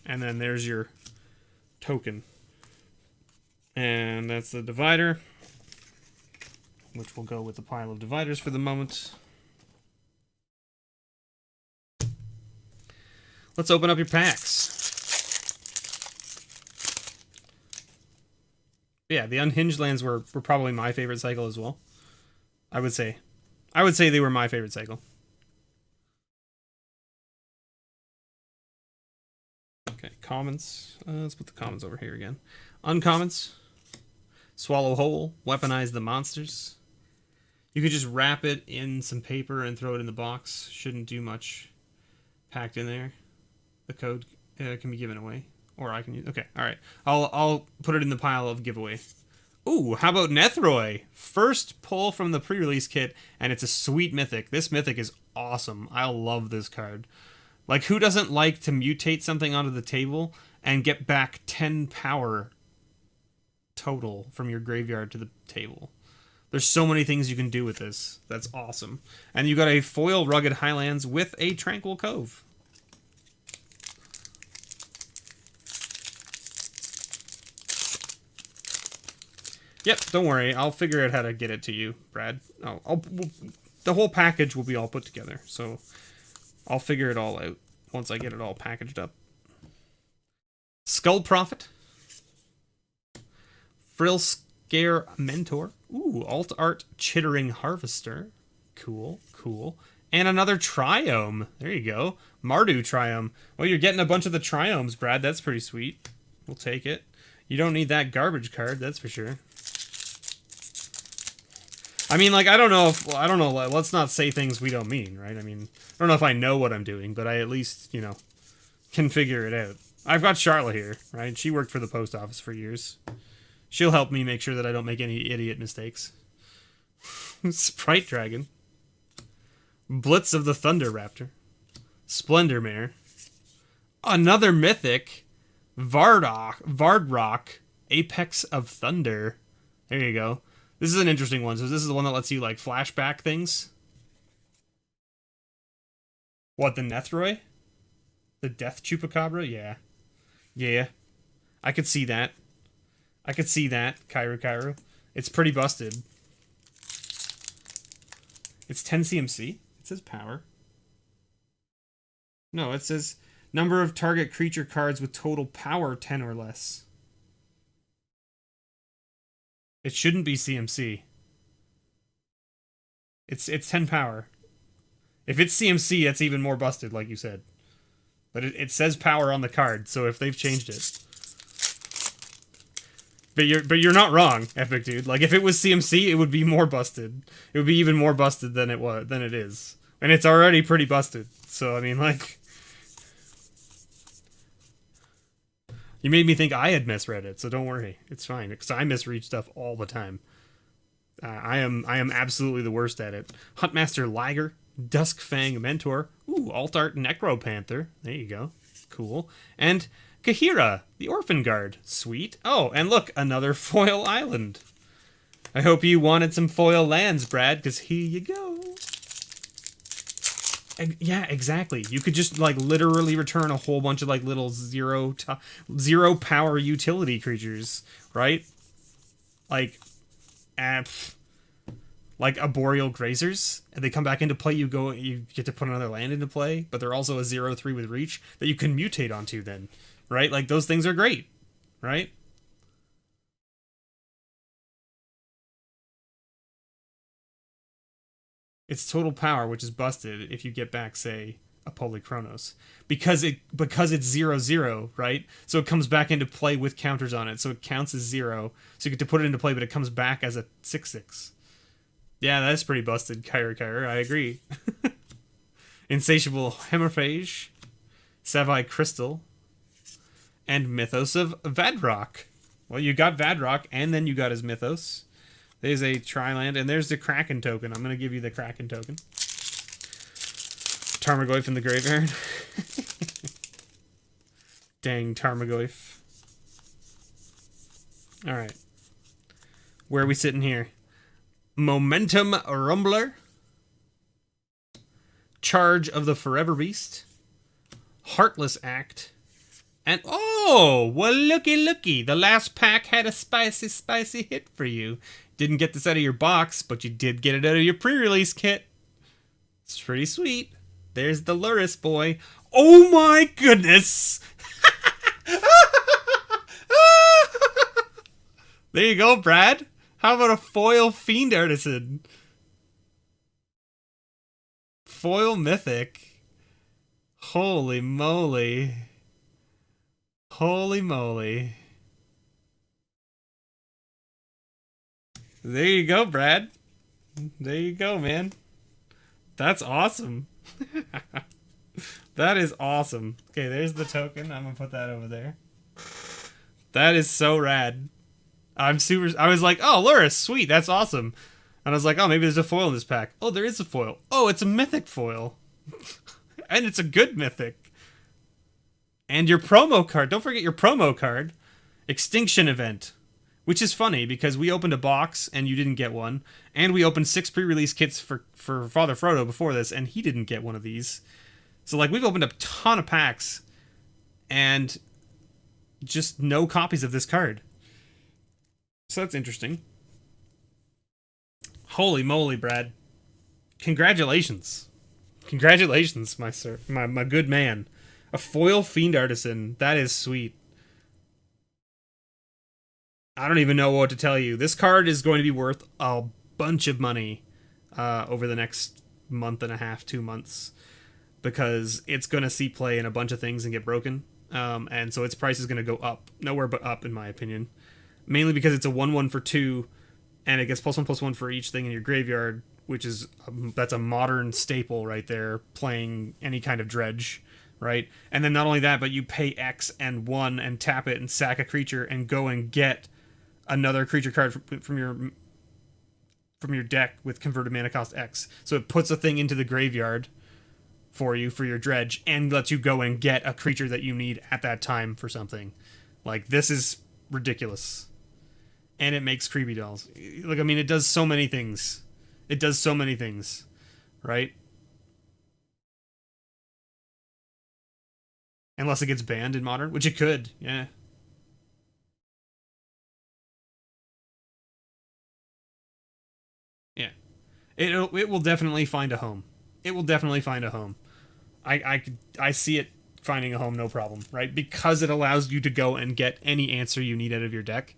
And then there's your token. And that's the divider, which will go with the pile of dividers for the moment. Let's open up your packs. Yeah, the Unhinged lands were probably my favorite cycle as well. I would say they were my favorite cycle. Okay, commons. Let's put the commons over here again. Uncommons. Swallow whole. Weaponize the monsters. You could just wrap it in some paper and throw it in the box. Shouldn't do much packed in there. The code can be given away, or I can use. Okay, all right. I'll put it in the pile of giveaway. Ooh, how about Nethroi? First pull from the pre-release kit, and it's a sweet mythic. This mythic is awesome. I love this card. Like, who doesn't like to mutate something onto the table and get back 10 power total from your graveyard to the table? There's so many things you can do with this. That's awesome. And you got a foil Rugged Highlands with a Tranquil Cove. Yep, don't worry. I'll figure out how to get it to you, Brad. The whole package will be all put together, so I'll figure it all out once I get it all packaged up. Skull Prophet. Frill Scare Mentor. Ooh, Alt Art Chittering Harvester. Cool, cool. And another Triome. There you go. Mardu Triome. Well, you're getting a bunch of the Triomes, Brad. That's pretty sweet. We'll take it. You don't need that garbage card, that's for sure. I mean, like, I don't know, let's not say things we don't mean, right? I mean, I don't know if I know what I'm doing, but I at least, you know, can figure it out. I've got Charlotte here, right? She worked for the post office for years. She'll help me make sure that I don't make any idiot mistakes. Sprite Dragon. Blitz of the Thunder Raptor. Splendor Mare. Another mythic. Vardrock. Apex of Thunder. There you go. This is an interesting one. So this is the one that lets you, like, flashback things. What, the Nethroi? The Death Chupacabra? Yeah. Yeah. I could see that. I could see that, Kairu. It's pretty busted. It's 10 CMC. It says power. No, it says number of target creature cards with total power 10 or less. It shouldn't be CMC. It's 10 power. If it's CMC, that's even more busted, like you said. But it says power on the card, so if they've changed it. you're not wrong, Epic Dude. Like, if it was CMC, it would be more busted. It would be even more busted than it is. And it's already pretty busted. So, I mean, like, you made me think I had misread it, so don't worry. It's fine, because I misread stuff all the time. I am absolutely the worst at it. Huntmaster Liger, Duskfang Mentor, ooh, Altart Necropanther. There you go. Cool. And Kahira, the Orphan Guard. Sweet. Oh, and look, another foil island. I hope you wanted some foil lands, Brad, because here you go. Yeah, exactly. You could just, like, literally return a whole bunch of, like, little zero power utility creatures, right? Like Arboreal Grazers, and they come back into play. You get to put another land into play, but they're also a 0/3 with reach that you can mutate onto then, right? Like, those things are great, right? It's total power, which is busted if you get back, say, a Polychronos. Because it's 0/0, right? So it comes back into play with counters on it, so it counts as 0. So you get to put it into play, but it comes back as a 6/6. Yeah, that's pretty busted, Kyra. I agree. Insatiable Hemophage, Savai Crystal, and Mythos of Vadrock. Well, you got Vadrock, and then you got his Mythos. There's a Tri-land, and there's the Kraken token. I'm going to give you the Kraken token. Tarmogoyf in the graveyard. Dang Tarmogoyf. Alright. Where are we sitting here? Momentum Rumbler. Charge of the Forever Beast. Heartless Act. And, oh, well, looky. The last pack had a spicy hit for you. Didn't get this out of your box, but you did get it out of your pre-release kit. It's pretty sweet. There's the Luris boy. Oh my goodness! There you go, Brad. How about a foil Fiend Artisan? Foil Mythic. Holy moly. Holy moly. There you go, Brad. There you go, man. That's awesome. That is awesome. Okay, there's the token. I'm gonna put that over there. That is so rad. I was like, oh, Luris, sweet, that's awesome. And I was like, oh, maybe there's a foil in this pack. Oh, there is a foil. Oh, it's a mythic foil. And it's a good mythic. And your promo card. Don't forget your promo card. Extinction Event. Which is funny, because we opened a box, and you didn't get one. And we opened 6 pre-release kits for Father Frodo before this, and he didn't get one of these. So, like, we've opened a ton of packs, and just no copies of this card. So that's interesting. Holy moly, Brad. Congratulations. Congratulations, my sir. My good man. A foil Fiend Artisan. That is sweet. I don't even know what to tell you. This card is going to be worth a bunch of money over the next month and a half, 2 months, because it's going to see play in a bunch of things and get broken. And so its price is going to go up. Nowhere but up, in my opinion. Mainly because it's a 1/1 for 2, and it gets +1/+1 for each thing in your graveyard, which is that's a modern staple right there, playing any kind of dredge, right? And then not only that, but you pay X and 1 and tap it and sack a creature and go and get another creature card from your deck with converted mana cost X. So it puts a thing into the graveyard for you for your dredge and lets you go and get a creature that you need at that time for something. Like, this is ridiculous. And it makes creepy dolls. Like, I mean, it does so many things. It does so many things, right? Unless it gets banned in Modern, which it could, yeah. Yeah. It will definitely find a home. It will definitely find a home. I see it finding a home, no problem, right? Because it allows you to go and get any answer you need out of your deck,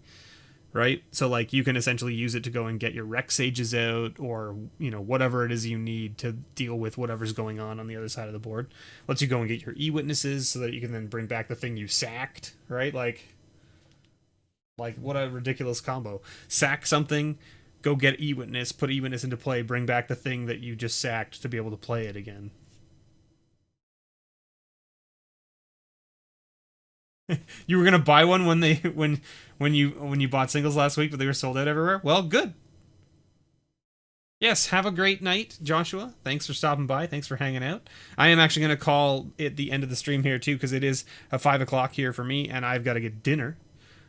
right? So, like, you can essentially use it to go and get your Rex Sages out, or, you know, whatever it is you need to deal with whatever's going on the other side of the board. Lets you go and get your E-Witnesses so that you can then bring back the thing you sacked, right? Like, Like, what a ridiculous combo. Sack something, go get E-Witness, put E-Witness into play, bring back the thing that you just sacked to be able to play it again. You were gonna buy one when they when you bought singles last week, but they were sold out everywhere. Well, good. Yes, have a great night, Joshua. Thanks for stopping by. Thanks for hanging out. I am actually going to call it the end of the stream here, too, because it is 5 o'clock here for me, and I've got to get dinner.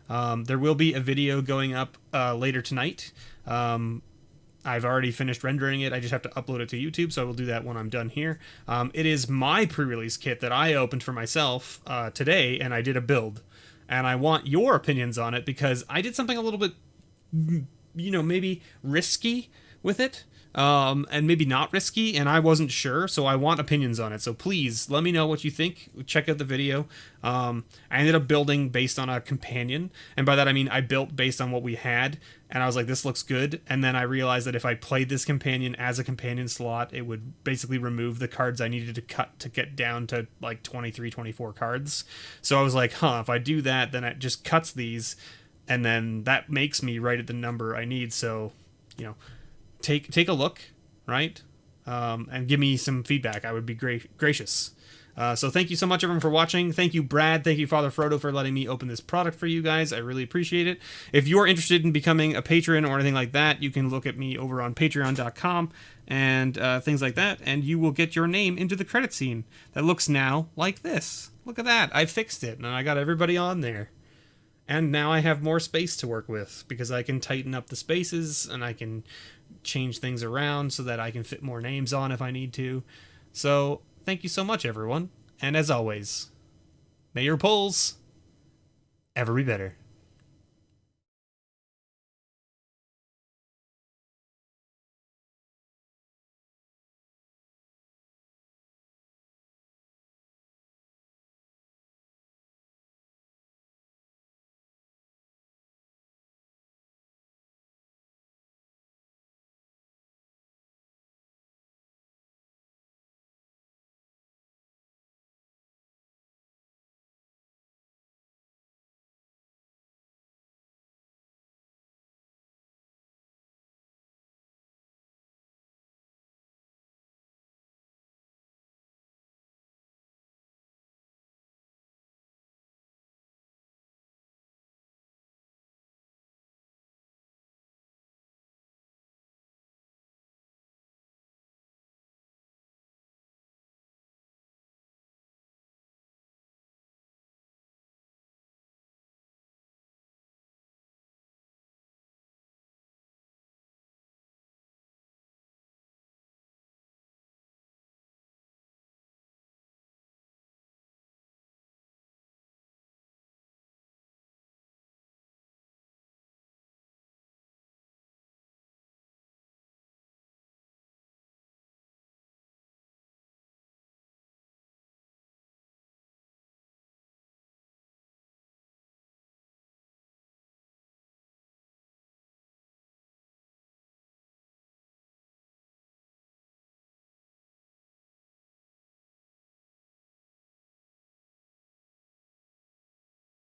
There will be a video going up later tonight. I've already finished rendering it. I just have to upload it to YouTube, so I will do that when I'm done here. It is my pre-release kit that I opened for myself today, and I did a build. And I want your opinions on it, because I did something a little bit, maybe risky with it, and maybe not risky, and I wasn't sure, so I want opinions on it. So please let me know what you think. Check out the video. I ended up building based on a companion, and by that I mean I built based on what we had, and I was like, this looks good. And then I realized that if I played this companion as a companion slot, it would basically remove the cards I needed to cut to get down to like 23, 24 cards. So I was like, if I do that, then it just cuts these, and then that makes me right at the number I need. So, take a look, right? And give me some feedback. I would be gracious. So thank you so much, everyone, for watching. Thank you, Brad. Thank you, Father Frodo, for letting me open this product for you guys. I really appreciate it. If you're interested in becoming a patron or anything like that, you can look at me over on patreon.com and things like that, and you will get your name into the credit scene that looks now like this. Look at that. I fixed it, and I got everybody on there. And now I have more space to work with, because I can tighten up the spaces, and I can change things around so that I can fit more names on if I need to. So thank you so much, everyone, and as always, may your pulls ever be better.